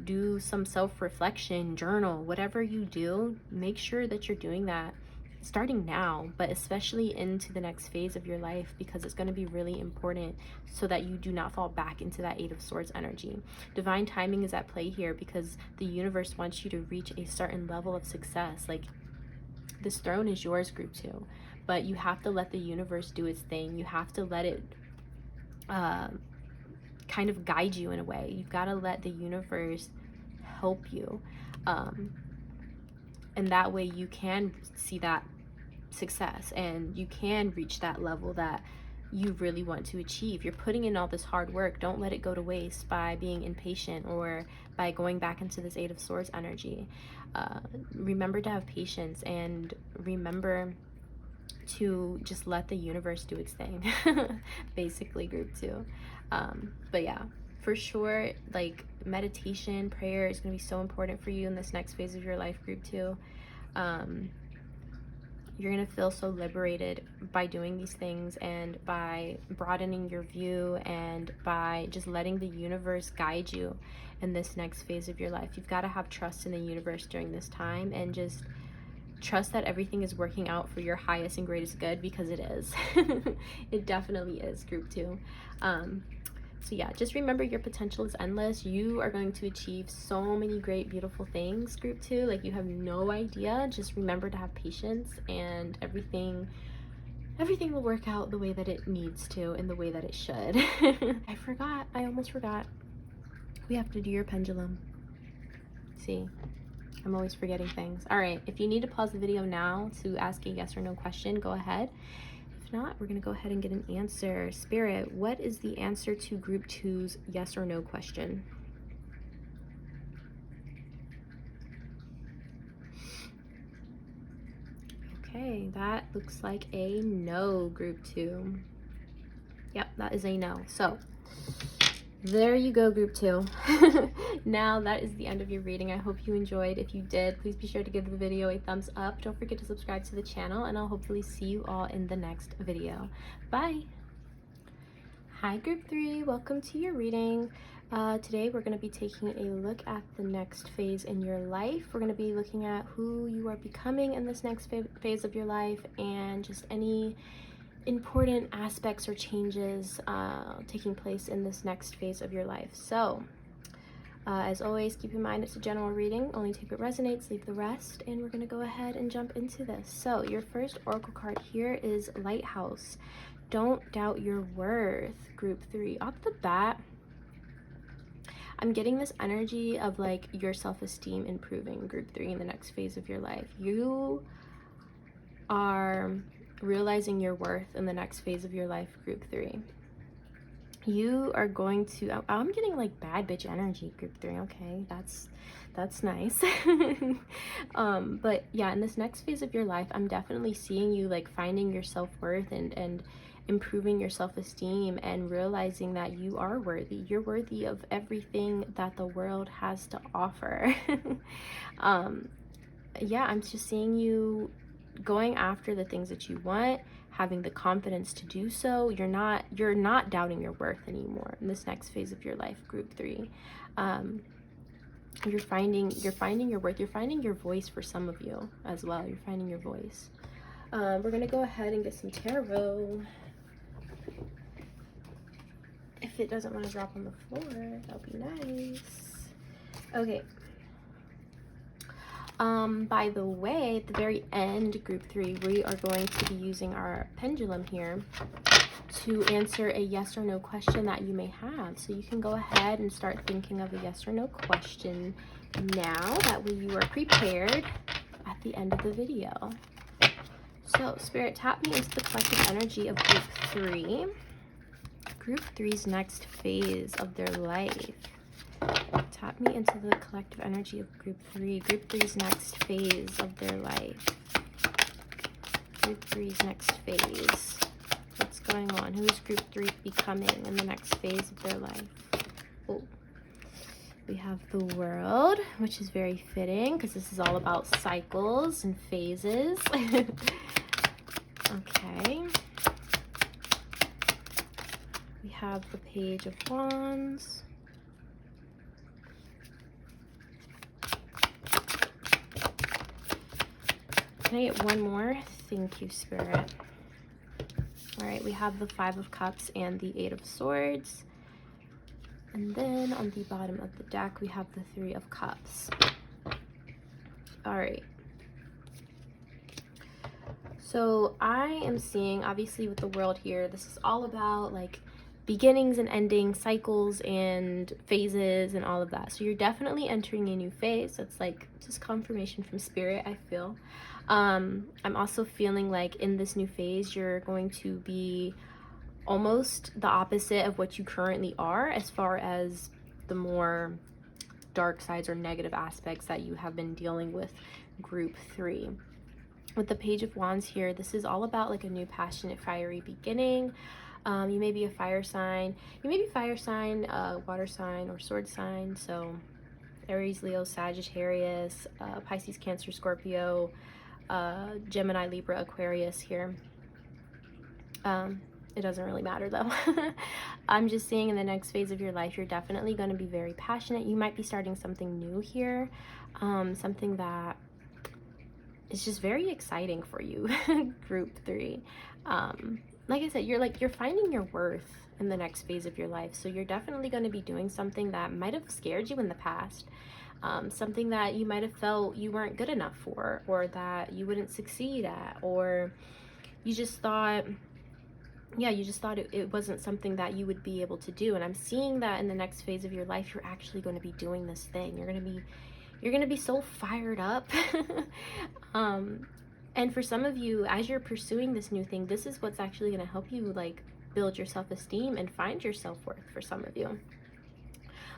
do some self-reflection, journal, whatever you do, make sure that you're doing that starting now, but especially into the next phase of your life, because it's going to be really important so that you do not fall back into that 8 of Swords energy. Divine timing is at play here because the universe wants you to reach a certain level of success. Like, this throne is yours, group 2, but you have to let the universe do its thing. You have to let it kind of guide you in a way. You've got to let the universe help you. And that way you can see that success, and you can reach that level that you really want to achieve. You're putting in all this hard work. Don't let it go to waste by being impatient or by going back into this 8 of Swords energy. Remember to have patience, and remember to just let the universe do its thing. Basically, group 2. But yeah, for sure, like, meditation, prayer is going to be so important for you in this next phase of your life, group 2. You're going to feel so liberated by doing these things, and by broadening your view, and by just letting the universe guide you in this next phase of your life. You've got to have trust in the universe during this time, and just trust that everything is working out for your highest and greatest good, because it is. It definitely is, group 2. So yeah, just remember your potential is endless. You are going to achieve so many great, beautiful things, group 2. Like, you have no idea. Just remember to have patience, and everything will work out the way that it needs to, and the way that it should. I almost forgot. We have to do your pendulum. See, I'm always forgetting things. All right, if you need to pause the video now to ask a yes or no question, go ahead. If not, we're going to go ahead and get an answer. Spirit, what is the answer to group 2's yes or no question? Okay, that looks like a no, group 2. Yep, that is a no. So there you go, group 2. Now that is the end of your reading. I hope you enjoyed. If you did, please be sure to give the video a thumbs up. Don't forget to subscribe to the channel, and I'll hopefully see you all in the next video. Bye. Hi, group 3. Welcome to your reading. Today we're going to be taking a look at the next phase in your life. We're going to be looking at who you are becoming in this next phase of your life, and just any important aspects or changes taking place in this next phase of your life. So as always, keep in mind it's a general reading. Only take what resonates, leave the rest, and we're going to go ahead and jump into this. So your first oracle card here is Lighthouse. Don't doubt your worth, group 3. Off the bat, I'm getting this energy of like your self-esteem improving, group 3, in the next phase of your life. You are realizing your worth in the next phase of your life, group 3. You are going to, I'm getting like bad bitch energy, group 3. Okay, that's nice. But yeah, in this next phase of your life, I'm definitely seeing you like finding your self-worth and improving your self-esteem and realizing that you are worthy. You're worthy of everything that the world has to offer. um yeah, I'm just seeing you going after the things that you want, having the confidence to do so. You're not doubting your worth anymore in this next phase of your life, group 3. um you're finding your worth. You're finding your voice. For some of you as well, you're finding your voice. We're gonna go ahead and get some tarot. If it doesn't want to drop on the floor, that'll be nice. Okay. By the way, at the very end, group 3, we are going to be using our pendulum here to answer a yes or no question that you may have. So you can go ahead and start thinking of a yes or no question now. That way you are prepared at the end of the video. So Spirit, tap me into the collective energy of group 3. Group 3's next phase of their life. Tap me into the collective energy of group 3. Group 3's next phase of their life. Group 3's next phase. What's going on? Who is group 3 becoming in the next phase of their life? Oh, we have the World, which is very fitting because this is all about cycles and phases. Okay. We have the Page of Wands. Can I get one more? Thank you, Spirit. All right, we have the Five of Cups and the Eight of Swords. And then on the bottom of the deck, we have the Three of Cups. All right. So I am seeing, obviously with the World here, this is all about like beginnings and endings, cycles and phases and all of that. So you're definitely entering a new phase. That's like just confirmation from Spirit, I feel. I'm also feeling like in this new phase, you're going to be almost the opposite of what you currently are, as far as the more dark sides or negative aspects that you have been dealing with, group 3. With the Page of Wands here, this is all about like a new passionate fiery beginning. You may be a fire sign. You may be fire sign, water sign, or sword sign. So Aries, Leo, Sagittarius, Pisces, Cancer, Scorpio, Gemini, Libra, Aquarius here. It doesn't really matter though. I'm just seeing in the next phase of your life, you're definitely going to be very passionate. You might be starting something new here, something that is just very exciting for you, group 3. Like I said, you're finding your worth in the next phase of your life. So you're definitely going to be doing something that might have scared you in the past. Something that you might have felt you weren't good enough for, or that you wouldn't succeed at, or you just thought, yeah, you just thought it wasn't something that you would be able to do. And I'm seeing that in the next phase of your life, you're actually going to be doing this thing. You're going to be so fired up. And for some of you, as you're pursuing this new thing, this is what's actually going to help you like build your self-esteem and find your self-worth for some of you.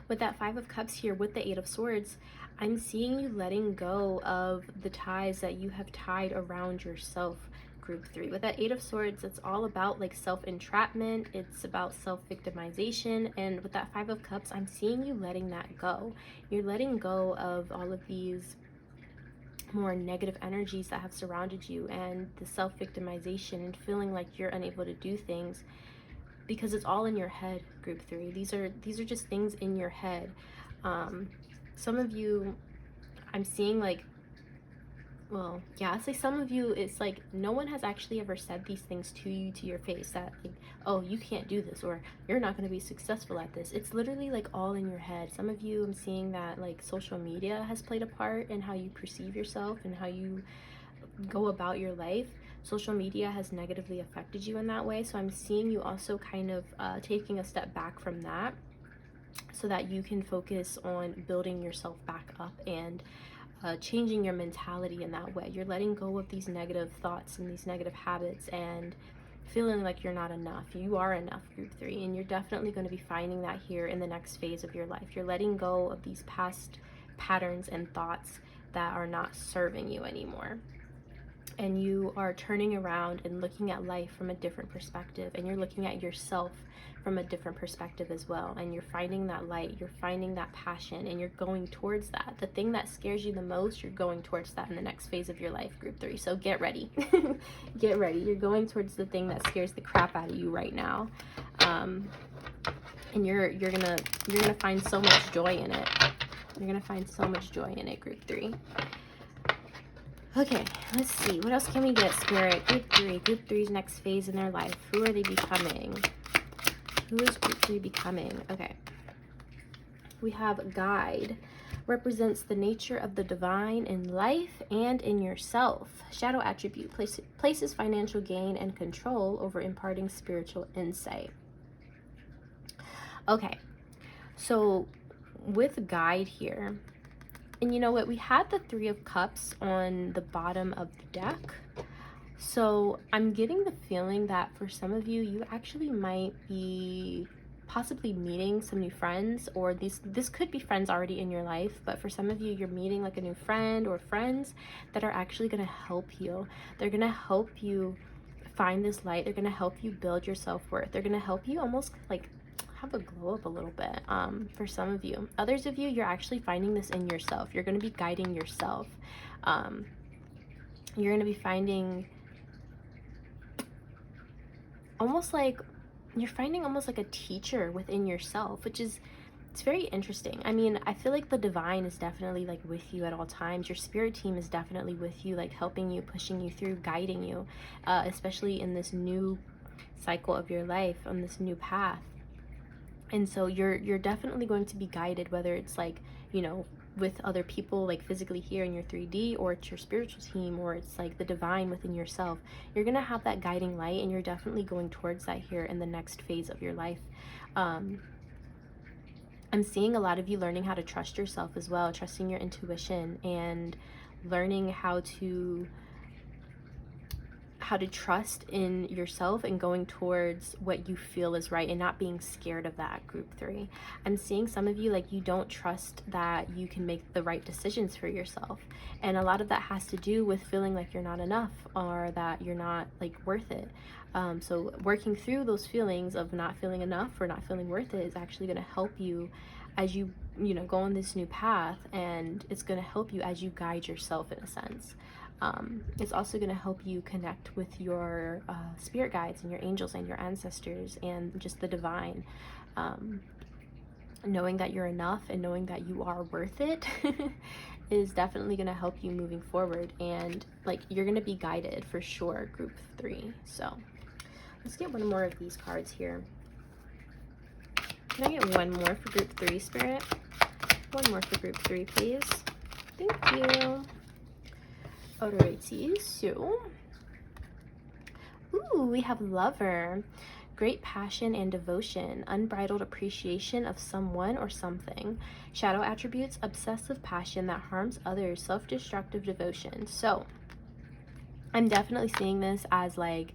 With that Five of Cups here, with the Eight of Swords, I'm seeing you letting go of the ties that you have tied around yourself, group 3. With that Eight of Swords, it's all about like self-entrapment. It's about self-victimization. And with that Five of Cups, I'm seeing you letting that go. You're letting go of all of these more negative energies that have surrounded you, and the self-victimization and feeling like you're unable to do things because it's all in your head, group 3. These are just things in your head. Some of you, I'm seeing like, well, yeah, I'd say some of you, it's like no one has actually ever said these things to you, to your face, that like, oh, you can't do this, or you're not going to be successful at this. It's literally like all in your head. Some of you, I'm seeing that like social media has played a part in how you perceive yourself and how you go about your life. Social media has negatively affected you in that way. So I'm seeing you also kind of taking a step back from that so that you can focus on building yourself back up and changing your mentality in that way. You're letting go of these negative thoughts and these negative habits, and feeling like you're not enough. You are enough, group 3, and you're definitely going to be finding that here in the next phase of your life. You're letting go of these past patterns and thoughts that are not serving you anymore. And you are turning around and looking at life from a different perspective, and you're looking at yourself from a different perspective as well, and you're finding that light, you're finding that passion, and you're going towards that. The thing that scares you the most, you're going towards that in the next phase of your life, group 3. So get ready. Get ready. You're going towards the thing that scares the crap out of you right now, and you're gonna find so much joy in it. You're gonna find so much joy in it, group 3. Okay, let's see. What else can we get, Spirit? Group 3. Group 3's next phase in their life. Who are they becoming? Who is group 3 becoming? Okay. We have Guide. Represents the nature of the divine in life and in yourself. Shadow attribute. Places financial gain and control over imparting spiritual insight. Okay. So, with Guide here, and you know what? We had the 3 of Cups on the bottom of the deck. So I'm getting the feeling that for some of you, you actually might be possibly meeting some new friends, or this could be friends already in your life, but for some of you, you're meeting like a new friend or friends that are actually going to help you. They're going to help you find this light. They're going to help you build your self-worth. They're going to help you almost like have a glow up a little bit. For some of you. Others of you, you're actually finding this in yourself. You're going to be guiding yourself. You're going to be finding almost like a teacher within yourself, which is, it's very interesting. I mean, I feel like the divine is definitely like with you at all times. Your spirit team is definitely with you, like helping you, pushing you through, guiding you, especially in this new cycle of your life, on this new path. And so you're definitely going to be guided, whether it's like, you know, with other people, like physically here in your 3D, or it's your spiritual team, or it's like the divine within yourself. You're gonna have that guiding light, and you're definitely going towards that here in the next phase of your life. I'm seeing a lot of you learning how to trust yourself as well, trusting your intuition, and learning how to trust in yourself and going towards what you feel is right and not being scared of that, group 3. I'm seeing some of you like you don't trust that you can make the right decisions for yourself, and a lot of that has to do with feeling like you're not enough, or that you're not like worth it. So working through those feelings of not feeling enough or not feeling worth it is actually going to help you as you know, go on this new path, and it's going to help you as you guide yourself in a sense. It's also going to help you connect with your spirit guides and your angels and your ancestors and just the divine. Knowing that you're enough and knowing that you are worth it is definitely going to help you moving forward, and like you're going to be guided for sure, group 3. So let's get one more of these cards here. Can I get one more for group 3, Spirit? One more for group 3, please. Thank you. Alrighty, so, ooh, we have Lover. Great passion and devotion, unbridled appreciation of someone or something. Shadow attributes, obsessive passion that harms others, self-destructive devotion. So, I'm definitely seeing this as like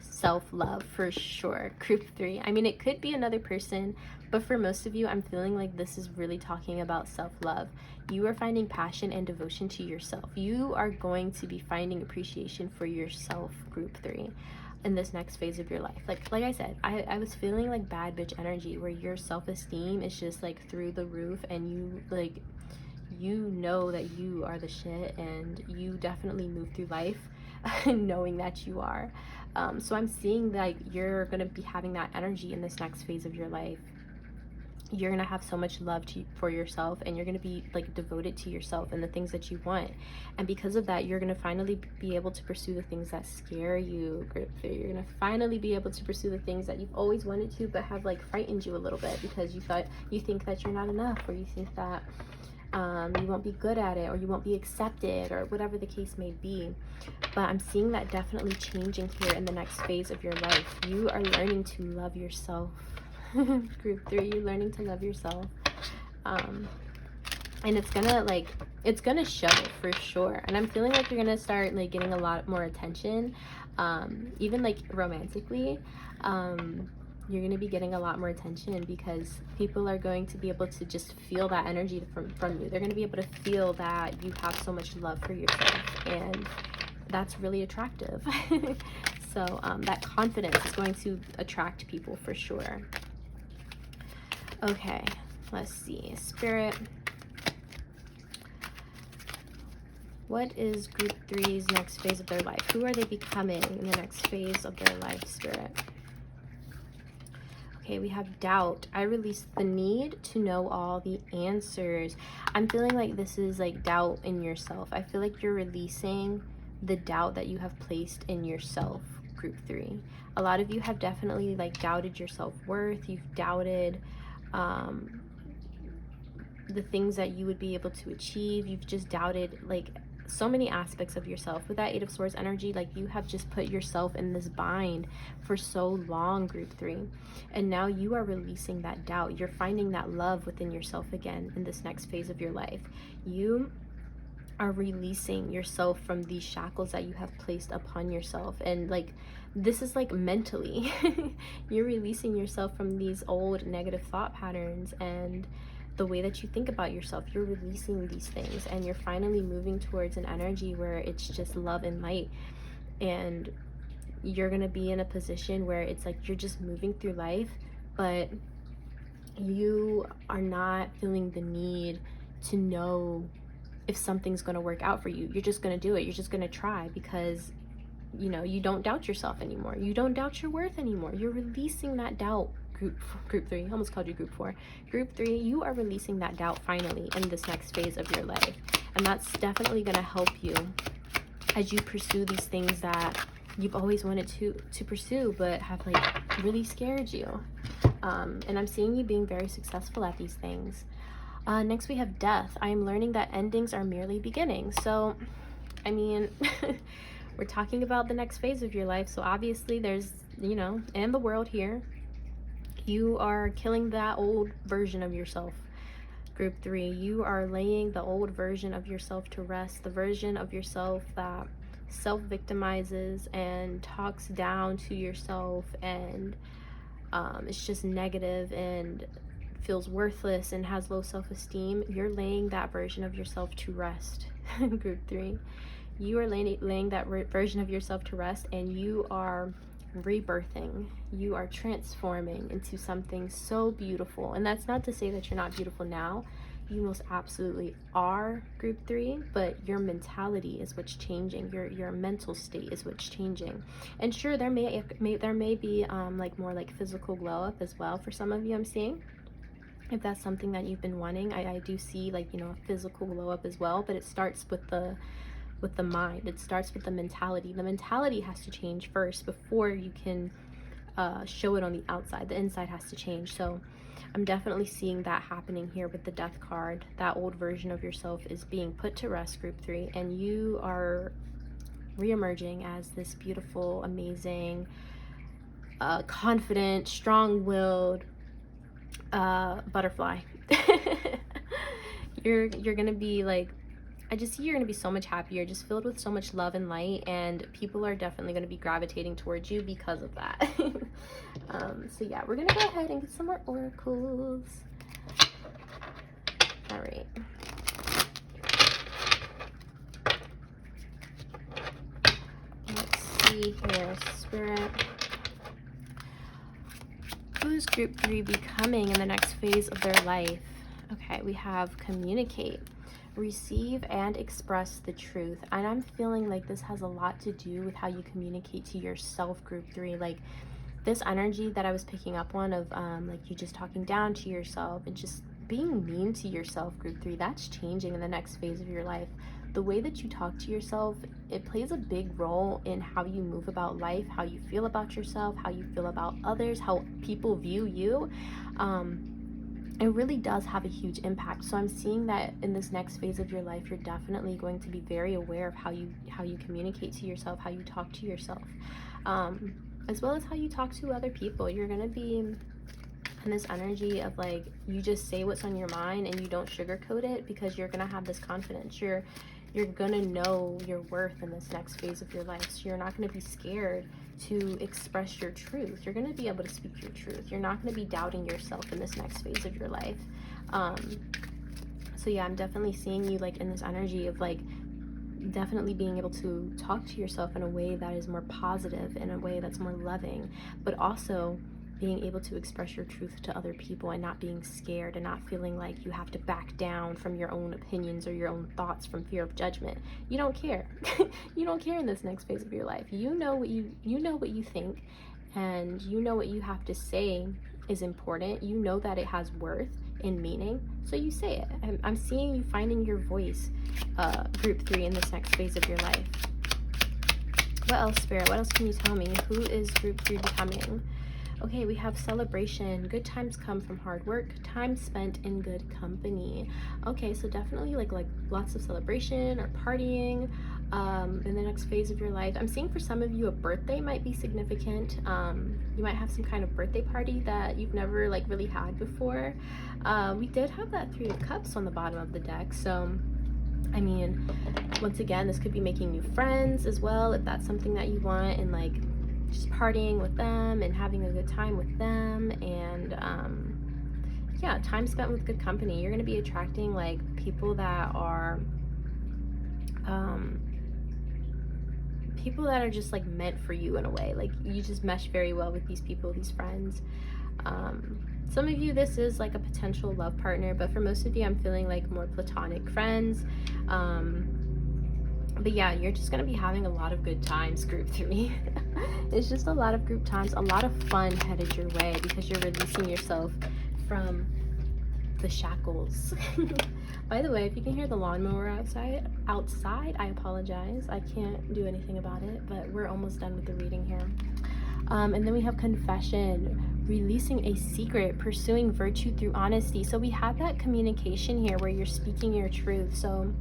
self-love for sure, group 3. I mean, it could be another person, but for most of you, I'm feeling like this is really talking about self-love. You are finding passion and devotion to yourself. You are going to be finding appreciation for yourself, group 3, in this next phase of your life. Like I said, I was feeling like bad bitch energy, where your self-esteem is just like through the roof, and you like, you know that you are the shit, and you definitely move through life knowing that you are. So I'm seeing that you're going to be having that energy in this next phase of your life. You're going to have so much love for yourself, and you're going to be like devoted to yourself and the things that you want. And because of that, you're going to finally be able to pursue the things that scare you, group 3. You're going to finally be able to pursue the things that you've always wanted to, but have like frightened you a little bit, because you think that you're not enough, or you think that you won't be good at it, or you won't be accepted, or whatever the case may be. But I'm seeing that definitely changing here in the next phase of your life. You are learning to love yourself. Group 3, you're learning to love yourself. and it's gonna show for sure. And I'm feeling like you're gonna start like getting a lot more attention, even like romantically. You're going to be getting a lot more attention because people are going to be able to just feel that energy from you. They're going to be able to feel that you have so much love for yourself, and that's really attractive. So that confidence is going to attract people for sure. Okay, let's see. Spirit, what is group 3's next phase of their life? Who are they becoming in the next phase of their life, Spirit? Okay, we have doubt. I release the need to know all the answers. I'm feeling like this is like doubt in yourself. I feel like you're releasing the doubt that you have placed in yourself, group 3. A lot of you have definitely like doubted your self-worth. You've doubted the things that you would be able to achieve. You've just doubted like so many aspects of yourself. With that 8 of Swords energy, like you have just put yourself in this bind for so long, group 3, and now you are releasing that doubt. You're finding that love within yourself again in this next phase of your life. You are releasing yourself from these shackles that you have placed upon yourself, and like this is like mentally you're releasing yourself from these old negative thought patterns and the way that you think about yourself. You're releasing these things, and you're finally moving towards an energy where it's just love and light. And you're gonna be in a position where it's like you're just moving through life, but you are not feeling the need to know if something's gonna work out for you. You're just gonna do it. You're just gonna try because you know you don't doubt yourself anymore. You don't doubt your worth anymore. You're releasing that doubt. Group 3, I almost called you group 4. Group 3, you are releasing that doubt finally in this next phase of your life, and that's definitely going to help you as you pursue these things that you've always wanted to pursue but have like really scared you. And I'm seeing you being very successful at these things. Next we have death. I am learning that endings are merely beginnings. So I mean we're talking about the next phase of your life, so obviously there's, you know, in the world here, you are killing that old version of yourself, group 3. You are laying the old version of yourself to rest, the version of yourself that self-victimizes and talks down to yourself, and it's just negative and feels worthless and has low self-esteem. You're laying that version of yourself to rest, group 3. You are laying that version of yourself to rest, and you are rebirthing. You are transforming into something so beautiful. And that's not to say that you're not beautiful now. You most absolutely are, group 3, but your mentality is what's changing. Your mental state is what's changing. And sure, there may be like more like physical glow up as well for some of you, I'm seeing. If that's something that you've been wanting, I do see like, you know, a physical glow up as well, but it starts with the mind. It starts with the mentality. The mentality has to change first before you can show it on the outside. The inside has to change. So I'm definitely seeing that happening here with the death card. That old version of yourself is being put to rest, group 3, and you are re-emerging as this beautiful, amazing, confident, strong-willed butterfly. You're gonna be like, I just see you're going to be so much happier, just filled with so much love and light, and people are definitely going to be gravitating towards you because of that. So yeah, we're going to go ahead and get some more oracles. All right. Let's see here, Spirit. Who's group 3 becoming in the next phase of their life? Okay, we have communicate. Receive and express the truth. And I'm feeling like this has a lot to do with how you communicate to yourself, group 3. Like this energy that I was picking up on of like you just talking down to yourself and just being mean to yourself, group 3, that's changing in the next phase of your life. The way that you talk to yourself, it plays a big role in how you move about life, how you feel about yourself, how you feel about others, how people view you. It really does have a huge impact. So I'm seeing that in this next phase of your life, you're definitely going to be very aware of how you communicate to yourself, how you talk to yourself, as well as how you talk to other people. You're going to be and this energy of like, you just say what's on your mind and you don't sugarcoat it, because you're gonna have this confidence. You're gonna know your worth in this next phase of your life. So you're not gonna be scared to express your truth. You're gonna be able to speak your truth. You're not gonna be doubting yourself in this next phase of your life. So yeah, I'm definitely seeing you like in this energy of like definitely being able to talk to yourself in a way that is more positive, in a way that's more loving, but also being able to express your truth to other people and not being scared and not feeling like you have to back down from your own opinions or your own thoughts from fear of judgment. You don't care. You don't care in this next phase of your life. You know what you think, and you know what you have to say is important. You know that it has worth and meaning, so you say it. I'm seeing you finding your voice, group 3, in this next phase of your life. What else, Spirit? What else can you tell me? Who is group 3 becoming? Okay, we have celebration. Good times come from hard work. Time spent in good company. Okay, so definitely like lots of celebration or partying in the next phase of your life. I'm seeing for some of you a birthday might be significant. You might have some kind of birthday party that you've never like really had before. We did have that 3 of Cups on the bottom of the deck, so I mean, once again, this could be making new friends as well, if that's something that you want, and like just partying with them and having a good time with them. And yeah, time spent with good company. You're going to be attracting like people that are just like meant for you in a way. Like you just mesh very well with these people, these friends. Some of you, this is like a potential love partner, but for most of you, I'm feeling like more platonic friends. But yeah, you're just gonna be having a lot of good times, group 3. It's just a lot of group times, a lot of fun headed your way, because you're releasing yourself from the shackles. By the way, if you can hear the lawnmower outside, I apologize. I can't do anything about it, but we're almost done with the reading here. And then we have confession, releasing a secret, pursuing virtue through honesty. So we have that communication here where you're speaking your truth. So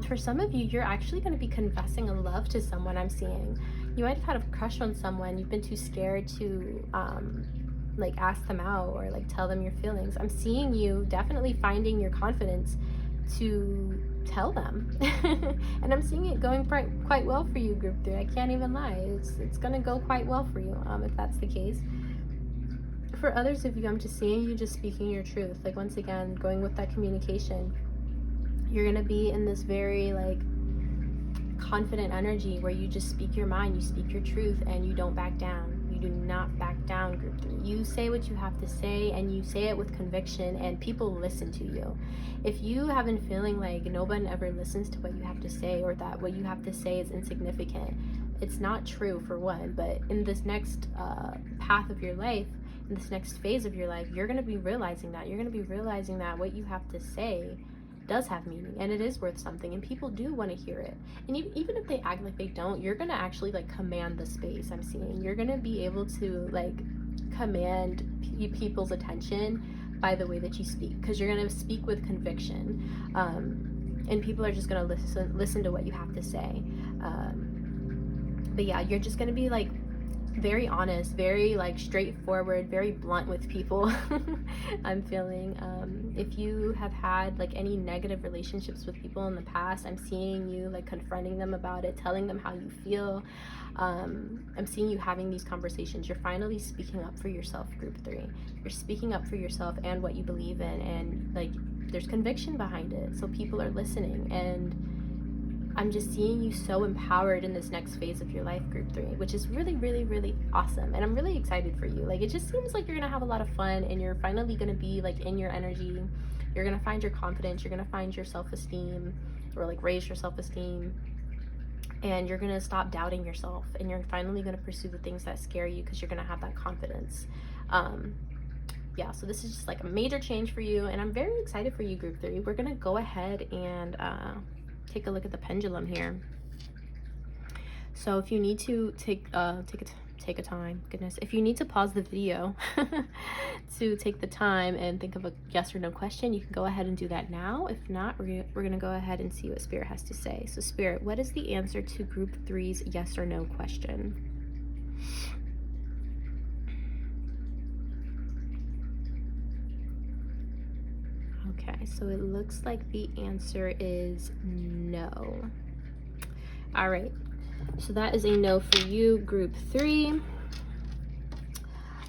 for some of you, you're actually going to be confessing a love to someone. I'm seeing you might have had a crush on someone. You've been too scared to like ask them out or like tell them your feelings. I'm seeing you definitely finding your confidence to tell them. And I'm seeing it going quite well for you, group 3. I can't even lie. It's gonna go quite well for you, if that's the case. For others of you, I'm just seeing you just speaking your truth. Like once again, going with that communication. You're gonna be in this very like confident energy where you just speak your mind, you speak your truth, and you don't back down. You do not back down, group 3. You say what you have to say, and you say it with conviction, and people listen to you. If you have been feeling like no one ever listens to what you have to say, or that what you have to say is insignificant, it's not true, for one. But in this next path of your life, in this next phase of your life, you're going to be realizing that. You're going to be realizing that what you have to say does have meaning, and it is worth something, and people do want to hear it. And even if they act like they don't, you're gonna actually like command the space. I'm seeing you're gonna be able to like command people's attention by the way that you speak, because you're gonna speak with conviction, and people are just gonna listen to what you have to say. But yeah, you're just gonna be like very honest, very like straightforward, very blunt with people. I'm feeling if you have had like any negative relationships with people in the past, I'm seeing you like confronting them about it, telling them how you feel. I'm seeing you having these conversations. You're finally speaking up for yourself, group 3. You're speaking up for yourself and what you believe in, and like there's conviction behind it, so people are listening. And I'm just seeing you so empowered in this next phase of your life, group 3, which is really, really, really awesome. And I'm really excited for you. Like, it just seems like you're going to have a lot of fun, and you're finally going to be like in your energy. You're going to find your confidence. You're going to find your self-esteem, or like raise your self-esteem. And you're going to stop doubting yourself, and you're finally going to pursue the things that scare you, because you're going to have that confidence. Yeah, so this is just like a major change for you, and I'm very excited for you, group 3. We're going to go ahead and take a look at the pendulum here. So if you need to take a time, goodness, if you need to pause the video to take the time and think of a yes or no question, you can go ahead and do that now. If not, we're gonna go ahead and see what Spirit has to say. So Spirit, what is the answer to group 3's yes or no question? Okay, so it looks like the answer is no. All right, so that is a no for you, group 3.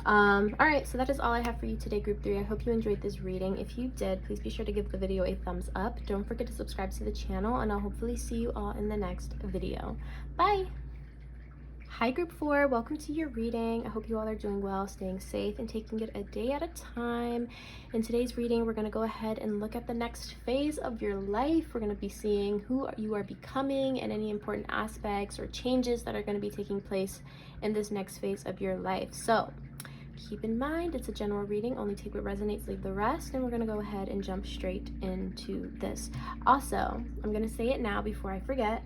All right, so that is all I have for you today, group 3. I hope you enjoyed this reading. If you did, please be sure to give the video a thumbs up. Don't forget to subscribe to the channel, and I'll hopefully see you all in the next video. Bye. Hi, group 4. Welcome to your reading. I hope you all are doing well, staying safe, and taking it a day at a time. In today's reading, we're going to go ahead and look at the next phase of your life. We're going to be seeing who you are becoming and any important aspects or changes that are going to be taking place in this next phase of your life. So keep in mind, it's a general reading. Only take what resonates, leave the rest. And we're going to go ahead and jump straight into this. Also, I'm going to say it now before I forget.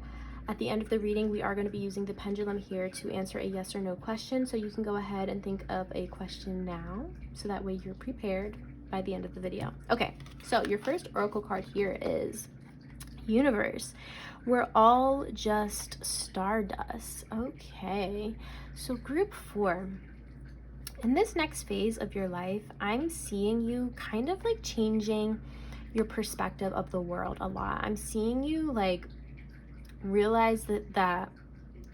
At the end of the reading, we are going to be using the pendulum here to answer a yes or no question. So you can go ahead and think of a question now, so that way you're prepared by the end of the video. Okay, so your first oracle card here is Universe. We're all just stardust. Okay, so group 4. In this next phase of your life, I'm seeing you kind of like changing your perspective of the world a lot. I'm seeing you like realize that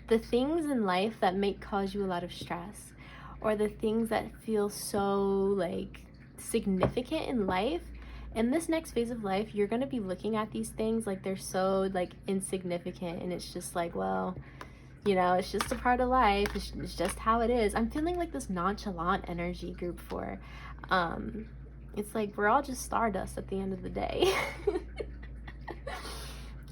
the things in life that may cause you a lot of stress, or the things that feel so like significant in life, in this next phase of life, you're going to be looking at these things like they're so like insignificant, and it's just like, well, you know, it's just a part of life. It's just how it is. I'm feeling like this nonchalant energy, group 4. It's like we're all just stardust at the end of the day.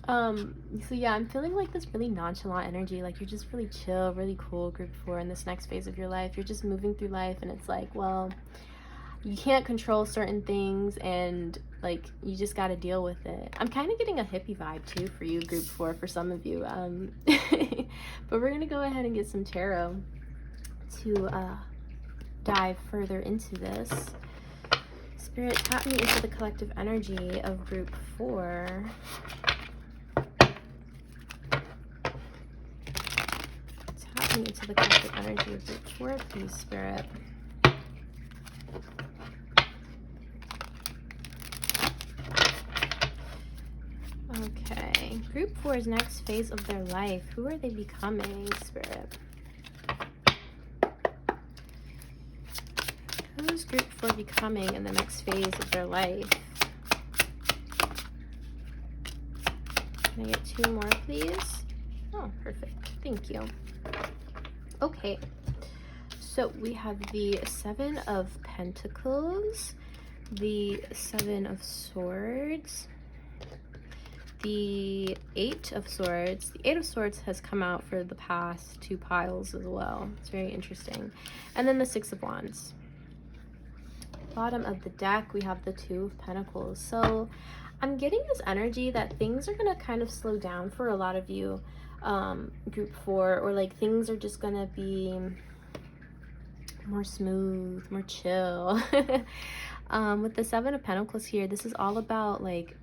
So yeah, I'm feeling like this really nonchalant energy, like you're just really chill, really cool, group 4. In this next phase of your life, you're just moving through life, and it's like, well, you can't control certain things, and like you just got to deal with it. I'm kind of getting a hippie vibe too for you, group 4, for some of you. But we're gonna go ahead and get some tarot to dive further into this. Spirit, tap me into the collective energy of group 4. Tap me into the collective energy of group 4, please, Spirit. Okay, group 4's next phase of their life. Who are they becoming, Spirit? Who is group 4 becoming in the next phase of their life? Can I get 2 more, please? Oh, perfect. Thank you. Okay, so we have the 7 of Pentacles, the 7 of Swords, the 8 of Swords. The 8 of Swords has come out for the past 2 piles as well. It's very interesting. And then the 6 of Wands. Bottom of the deck, we have the 2 of Pentacles. So I'm getting this energy that things are going to kind of slow down for a lot of you, group 4, or like things are just going to be more smooth, more chill. With the 7 of Pentacles here, this is all about like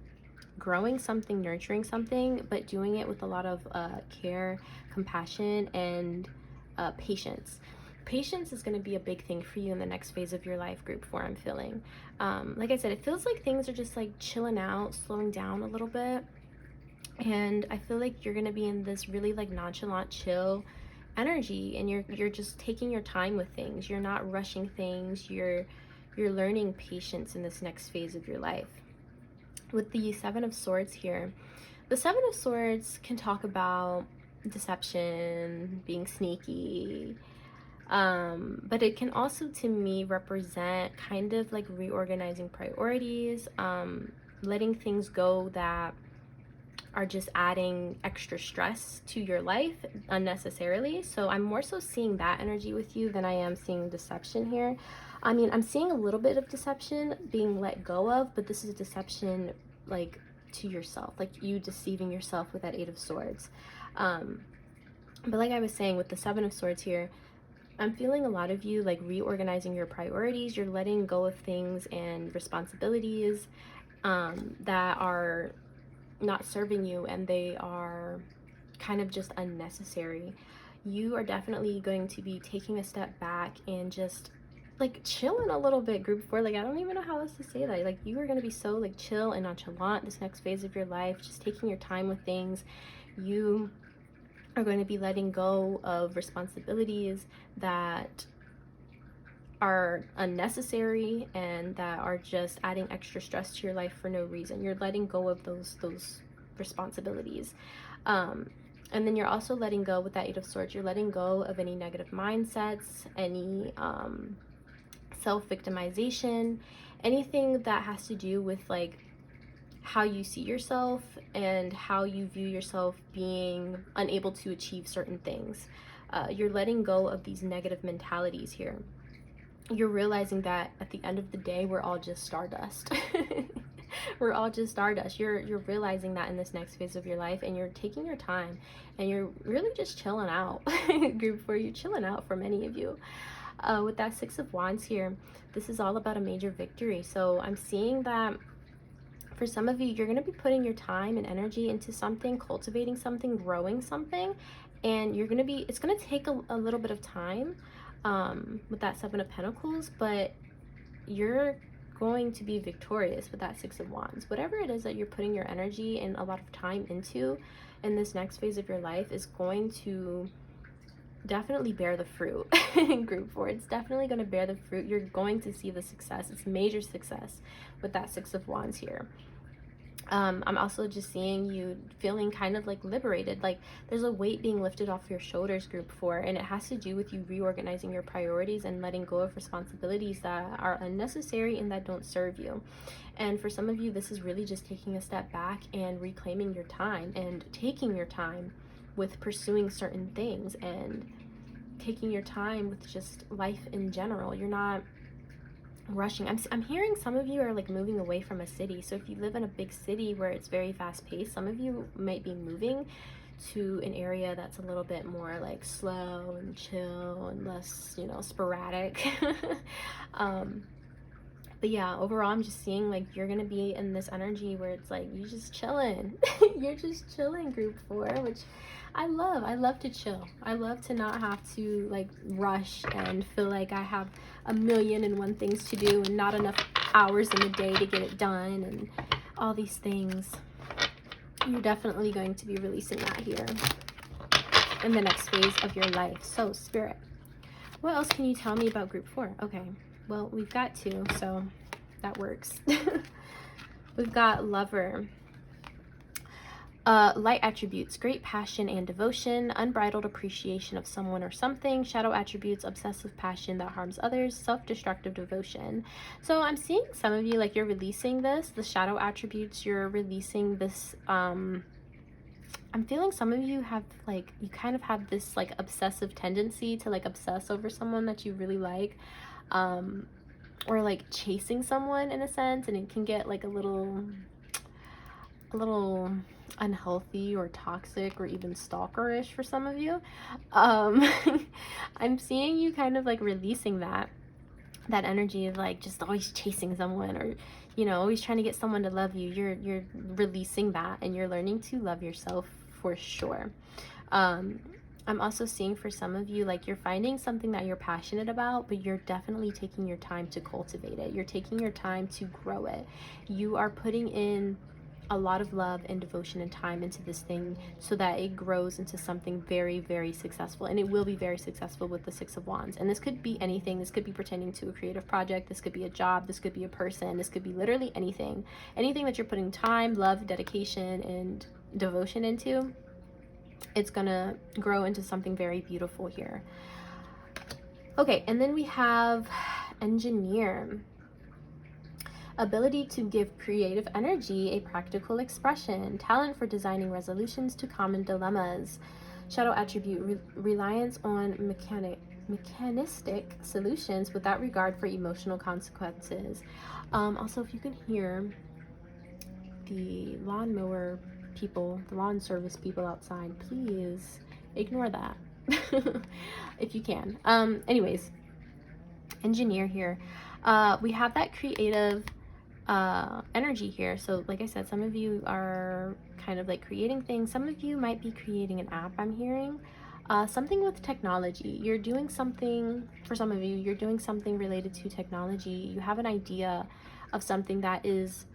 growing something, nurturing something, but doing it with a lot of care, compassion, and patience. Patience is going to be a big thing for you in the next phase of your life, group 4, I'm feeling. Like I said, it feels like things are just like chilling out, slowing down a little bit. And I feel like you're going to be in this really like nonchalant, chill energy, and you're just taking your time with things. You're not rushing things. You're learning patience in this next phase of your life. With the 7 of Swords here, the 7 of Swords can talk about deception, being sneaky, but it can also, to me, represent kind of like reorganizing priorities, letting things go that are just adding extra stress to your life unnecessarily. So I'm more so seeing that energy with you than I am seeing deception here. I mean, I'm seeing a little bit of deception being let go of, but this is deception like to yourself, like you deceiving yourself with that 8 of Swords. But like I was saying, with the 7 of Swords here, I'm feeling a lot of you like reorganizing your priorities. You're letting go of things and responsibilities that are not serving you, and they are kind of just unnecessary. You are definitely going to be taking a step back and just like chilling a little bit, group 4. Like, I don't even know how else to say that. Like, you are going to be so like chill and nonchalant this next phase of your life, just taking your time with things. You are going to be letting go of responsibilities that are unnecessary and that are just adding extra stress to your life for no reason. You're letting go of those responsibilities. And then you're also letting go with that 8 of Swords. You're letting go of any negative mindsets, any self-victimization, anything that has to do with like how you see yourself and how you view yourself being unable to achieve certain things. You're letting go of these negative mentalities here. You're realizing that at the end of the day, we're all just stardust. We're all just stardust. You're realizing that in this next phase of your life, and you're taking your time and you're really just chilling out. Group 4, you're chilling out for many of you. With that 6 of Wands here, this is all about a major victory. So I'm seeing that for some of you, you're going to be putting your time and energy into something, cultivating something, growing something, and you're going to be, it's going to take a little bit of time with that 7 of Pentacles, but you're going to be victorious with that 6 of Wands. Whatever it is that you're putting your energy and a lot of time into in this next phase of your life is going to definitely bear the fruit. In Group 4, it's definitely going to bear the fruit. You're going to see the success. It's major success with that 6 of Wands here. I'm also just seeing you feeling kind of like liberated, like there's a weight being lifted off your shoulders, Group 4, and it has to do with you reorganizing your priorities and letting go of responsibilities that are unnecessary and that don't serve you. And for some of you, this is really just taking a step back and reclaiming your time and taking your time with pursuing certain things and taking your time with just life in general. You're not rushing. I'm hearing some of you are like moving away from a city. So if you live in a big city where it's very fast paced, some of you might be moving to an area that's a little bit more like slow and chill and less, you know, sporadic. But yeah, overall, I'm just seeing like you're gonna be in this energy where it's like you just chilling. You're just chilling, Group 4, which I love. I love to chill. I love to not have to like rush and feel like I have a million and one things to do and not enough hours in the day to get it done and all these things. You're definitely going to be releasing that here in the next phase of your life. So, Spirit, what else can you tell me about Group 4? Okay. Well, we've got 2, so that works. We've got Lover. Light attributes, great passion and devotion, unbridled appreciation of someone or something. Shadow attributes, obsessive passion that harms others, self-destructive devotion. So I'm seeing some of you, like you're releasing this, the shadow attributes, you're releasing this, I'm feeling some of you have like, you kind of have this like obsessive tendency to like obsess over someone that you really like. Or like chasing someone in a sense, and it can get like a little unhealthy or toxic or even stalkerish for some of you. I'm seeing you kind of like releasing that energy of like just always chasing someone, or you know, always trying to get someone to love you. You're releasing that, and you're learning to love yourself for sure. I'm also seeing for some of you, like you're finding something that you're passionate about, but you're definitely taking your time to cultivate it. You're taking your time to grow it. You are putting in a lot of love and devotion and time into this thing so that it grows into something very, very successful. And it will be very successful with the 6 of Wands. And this could be anything. This could be pertaining to a creative project. This could be a job. This could be a person. This could be literally anything. Anything that you're putting time, love, dedication, and devotion into, it's gonna grow into something very beautiful here. Okay, and then we have Engineer. Ability to give creative energy a practical expression. Talent for designing resolutions to common dilemmas. Shadow attribute, reliance on mechanistic solutions without regard for emotional consequences. Also, if you can hear the lawnmower people, the lawn service people outside, please ignore that. If you can. Anyways, Engineer here. We have that creative energy here. So like I said, some of you are kind of like creating things. Some of you might be creating an app, I'm hearing. Something with technology. You're doing something, for some of you, you're doing something related to technology. You have an idea of something that is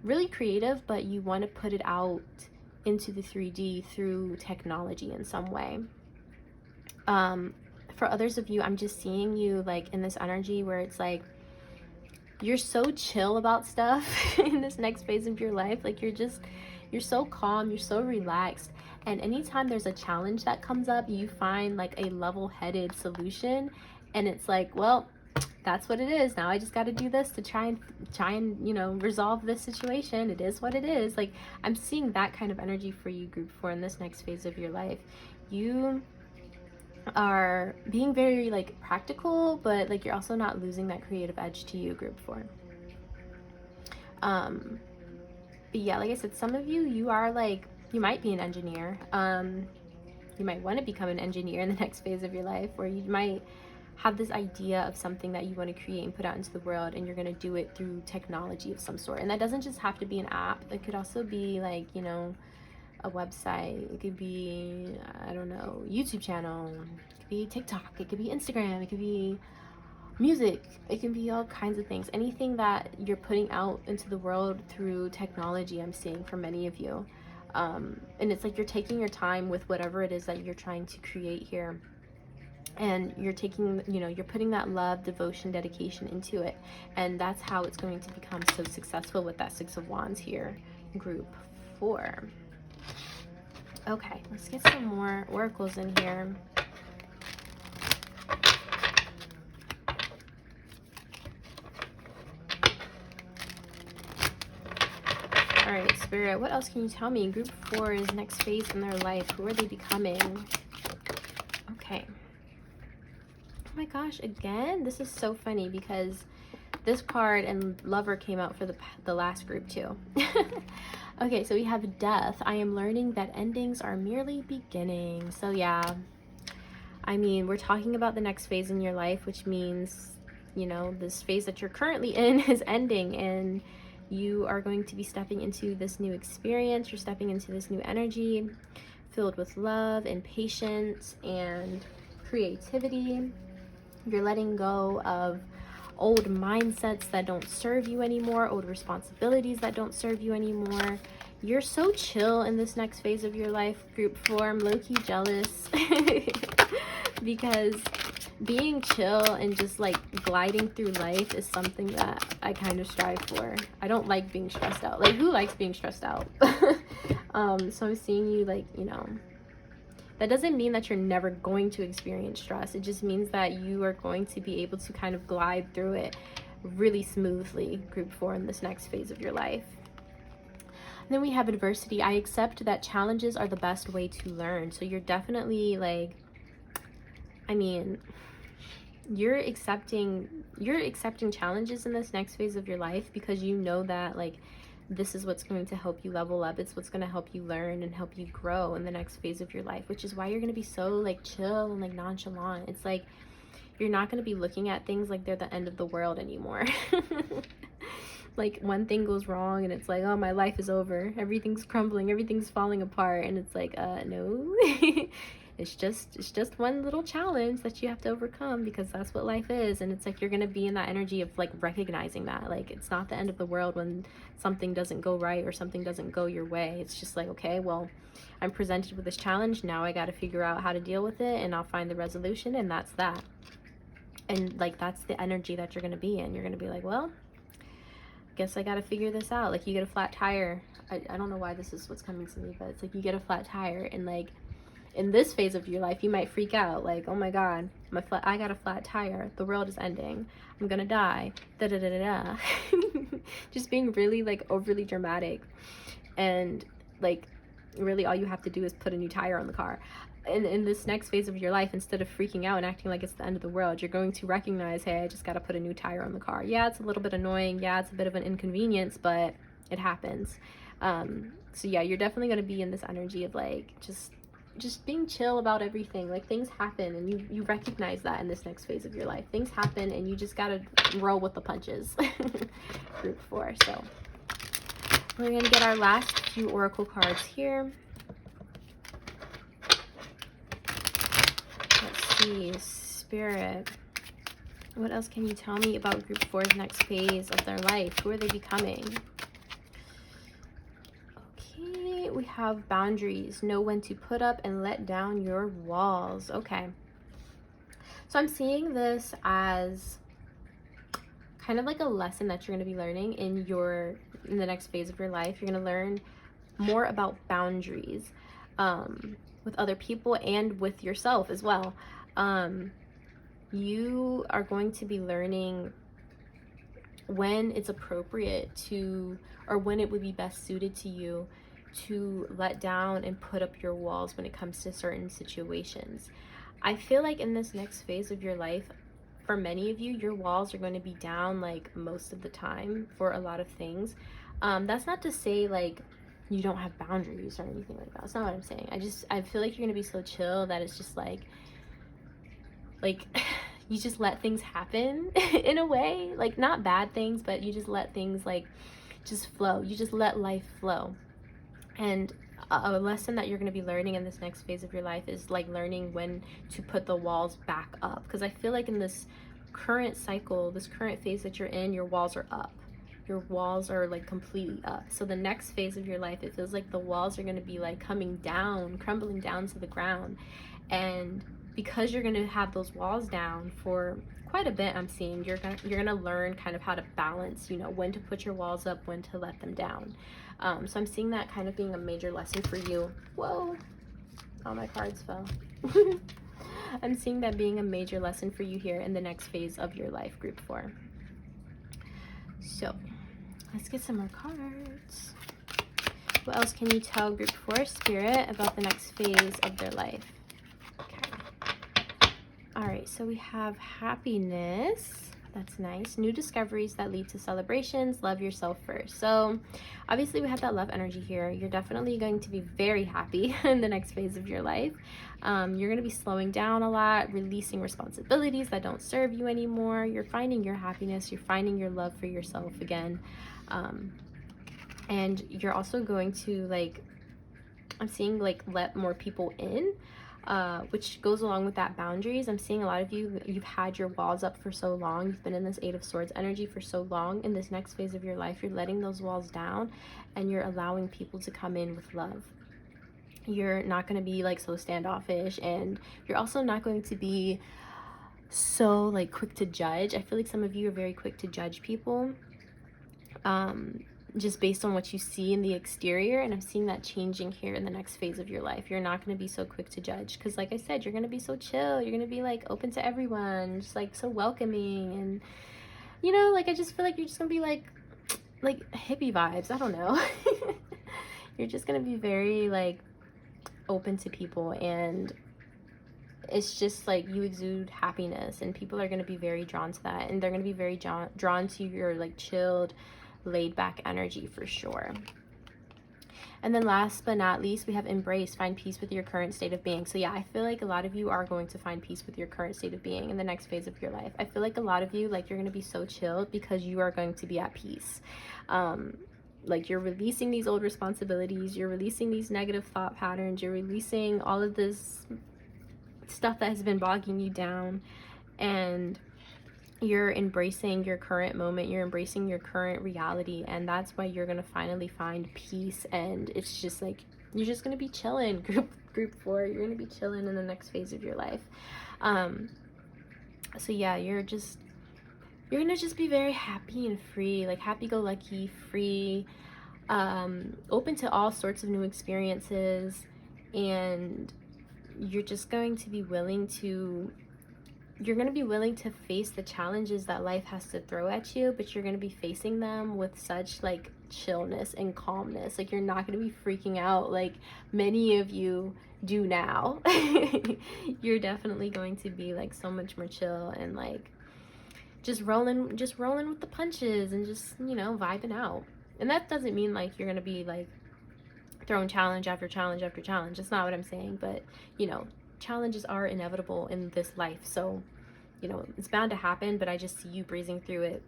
really creative, but you want to put it out into the 3D through technology in some way. For others of you, I'm just seeing you like in this energy where it's like you're so chill about stuff in this next phase of your life. Like you're so calm, you're so relaxed, and anytime there's a challenge that comes up, you find like a level-headed solution, and it's like, well, that's what it is. Now I just got to do this to try and, you know, resolve this situation. It is what it is. Like, I'm seeing that kind of energy for you, group 4, in this next phase of your life. You are being very like practical, but like you're also not losing that creative edge to you, group 4. But yeah, like I said, some of you, you are like, you might be an engineer. You might want to become an engineer in the next phase of your life, or you might have this idea of something that you want to create and put out into the world, and you're going to do it through technology of some sort. And that doesn't just have to be an app. It could also be like, you know, a website. It could be, I don't know, YouTube channel. It could be TikTok. It could be Instagram. It could be music. It can be all kinds of things. Anything that you're putting out into the world through technology, I'm seeing for many of you. And it's like you're taking your time with whatever it is that you're trying to create here. And you're taking, you know, you're putting that love, devotion, dedication into it. And that's how it's going to become so successful with that 6 of Wands here, group 4. Okay, let's get some more oracles in here. All right, Spirit, what else can you tell me? Group 4's next phase in their life. Who are they becoming? Okay. Oh my gosh, again? This is so funny because this card and Lover came out for the last group too. Okay, so we have Death. I am learning that endings are merely beginnings. So yeah, I mean, we're talking about the next phase in your life, which means, you know, this phase that you're currently in is ending, and you are going to be stepping into this new experience. You're stepping into this new energy filled with love and patience and creativity. You're letting go of old mindsets that don't serve you anymore, old responsibilities that don't serve you anymore. You're so chill in this next phase of your life, group 4. I'm low-key jealous because being chill and just like gliding through life is something that I kind of strive for. I don't like being stressed out. Like, who likes being stressed out? So I'm seeing you like, you know, that doesn't mean that you're never going to experience stress. It just means that you are going to be able to kind of glide through it really smoothly, group 4, in this next phase of your life. And then we have adversity. I accept that challenges are the best way to learn. So you're definitely like, I mean, you're accepting challenges in this next phase of your life because you know that like this is what's going to help you level up. It's what's going to help you learn and help you grow in the next phase of your life, which is why you're going to be so like chill and like nonchalant. It's like you're not going to be looking at things like they're the end of the world anymore. Like one thing goes wrong and it's like, oh, my life is over, everything's crumbling, everything's falling apart, and it's like, no. It's just one little challenge that you have to overcome, because that's what life is. And it's like you're gonna be in that energy of like recognizing that like it's not the end of the world when something doesn't go right or something doesn't go your way. It's just like, okay, well, I'm presented with this challenge, now I got to figure out how to deal with it, and I'll find the resolution, and that's that. And like that's the energy that you're gonna be in. You're gonna be like, well, guess I gotta figure this out. Like you get a flat tire. I don't know why this is what's coming to me, but it's like you get a flat tire, and like in this phase of your life you might freak out like, oh my god, I got a flat tire, the world is ending, I'm gonna die, da da da da da. Just being really like overly dramatic, and like really all you have to do is put a new tire on the car. And in this next phase of your life, instead of freaking out and acting like it's the end of the world, you're going to recognize, hey, I just got to put a new tire on the car. Yeah, it's a little bit annoying. Yeah, it's a bit of an inconvenience, but it happens. So yeah, you're definitely going to be in this energy of like just being chill about everything. Like things happen, and you recognize that in this next phase of your life. Things happen, and you just got to roll with the punches. Group 4. So we're going to get our last few oracle cards here. Peace. Spirit. What else can you tell me about group 4's next phase of their life? Who are they becoming? Okay, we have boundaries. Know when to put up and let down your walls. Okay. So I'm seeing this as kind of like a lesson that you're going to be learning in the next phase of your life. You're going to learn more about boundaries with other people and with yourself as well. You are going to be learning when it's appropriate to, or when it would be best suited to you to let down and put up your walls when it comes to certain situations. I feel like in this next phase of your life, for many of you, your walls are going to be down like most of the time for a lot of things. That's not to say like you don't have boundaries or anything like that. That's not what I'm saying. I feel like you're going to be so chill that it's just like you just let things happen in a way, like not bad things, but you just let things like just flow. You just let life flow. And a lesson that you're going to be learning in this next phase of your life is like learning when to put the walls back up, because I feel like in this current cycle, this current phase that you're in, your walls are up. Your walls are like completely up. So the next phase of your life, it feels like the walls are going to be like coming down, crumbling down to the ground. And because you're going to have those walls down for quite a bit, I'm seeing you're gonna learn kind of how to balance, you know, when to put your walls up, when to let them down. So I'm seeing that kind of being a major lesson for you. Whoa, all my cards fell. I'm seeing that being a major lesson for you here in the next phase of your life, group 4. So let's get some more cards. What else can you tell group 4 spirit about the next phase of their life? All right, so we have happiness. That's nice. New discoveries that lead to celebrations. Love yourself first. So obviously we have that love energy here. You're definitely going to be very happy in the next phase of your life. You're going to be slowing down a lot, releasing responsibilities that don't serve you anymore. You're finding your happiness. You're finding your love for yourself again. And you're also going to, like, I'm seeing like let more people in. Which goes along with that boundaries. I'm seeing a lot of you've had your walls up for so long. You've been in this 8 of Swords energy for so long. In this next phase of your life, you're letting those walls down and you're allowing people to come in with love. You're not going to be like so standoffish, and you're also not going to be so like quick to judge. I feel like some of you are very quick to judge people. Just based on what you see in the exterior, and I'm seeing that changing here in the next phase of your life. You're not going to be so quick to judge, because like I said, you're going to be so chill. You're going to be like open to everyone, just like so welcoming, and you know, like I just feel like you're just going to be like hippie vibes. I don't know. You're just going to be very like open to people, and it's just like you exude happiness, and people are going to be very drawn to that, and they're going to be very drawn to your like chilled, laid back energy for sure. And then last but not least, we have embrace, find peace with your current state of being. So yeah, I feel like a lot of you are going to find peace with your current state of being in the next phase of your life. I feel like a lot of you, like, you're going to be so chilled because you are going to be at peace. Like, you're releasing these old responsibilities, you're releasing these negative thought patterns, you're releasing all of this stuff that has been bogging you down, and you're embracing your current moment, you're embracing your current reality, and that's why you're gonna finally find peace. And it's just like you're just gonna be chilling. Group 4, you're gonna be chilling in the next phase of your life. So yeah, you're gonna just be very happy and free, like happy-go-lucky, free, open to all sorts of new experiences, and you're just going to be willing to face the challenges that life has to throw at you, but you're going to be facing them with such like chillness and calmness. Like, you're not going to be freaking out like many of you do now. You're definitely going to be like so much more chill and like just rolling with the punches, and just, you know, vibing out. And that doesn't mean like you're going to be like throwing challenge after challenge after challenge. That's not what I'm saying, but you know, challenges are inevitable in this life, so you know it's bound to happen, but I just see you breezing through it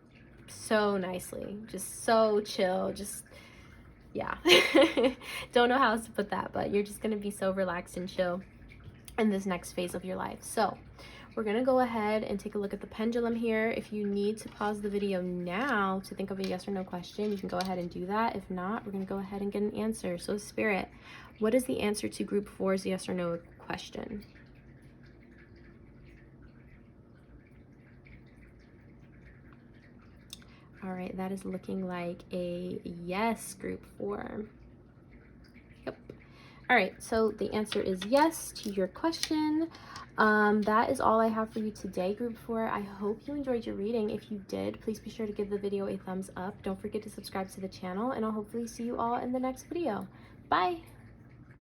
so nicely, just so chill, just yeah. Don't know how else to put that, but you're just gonna be so relaxed and chill. in this next phase of your life. So we're gonna go ahead and take a look at the pendulum here. If you need to pause the video now to think of a yes or no question, you can go ahead and do that. If not, we're gonna go ahead and get an answer. So Spirit, what is the answer to group 4's yes or no question? All right, that is looking like a yes, group 4. Yep. All right, so the answer is yes to your question. That is all I have for you today, group 4. I hope you enjoyed your reading. If you did, please be sure to give the video a thumbs up. Don't forget to subscribe to the channel, and I'll hopefully see you all in the next video. Bye.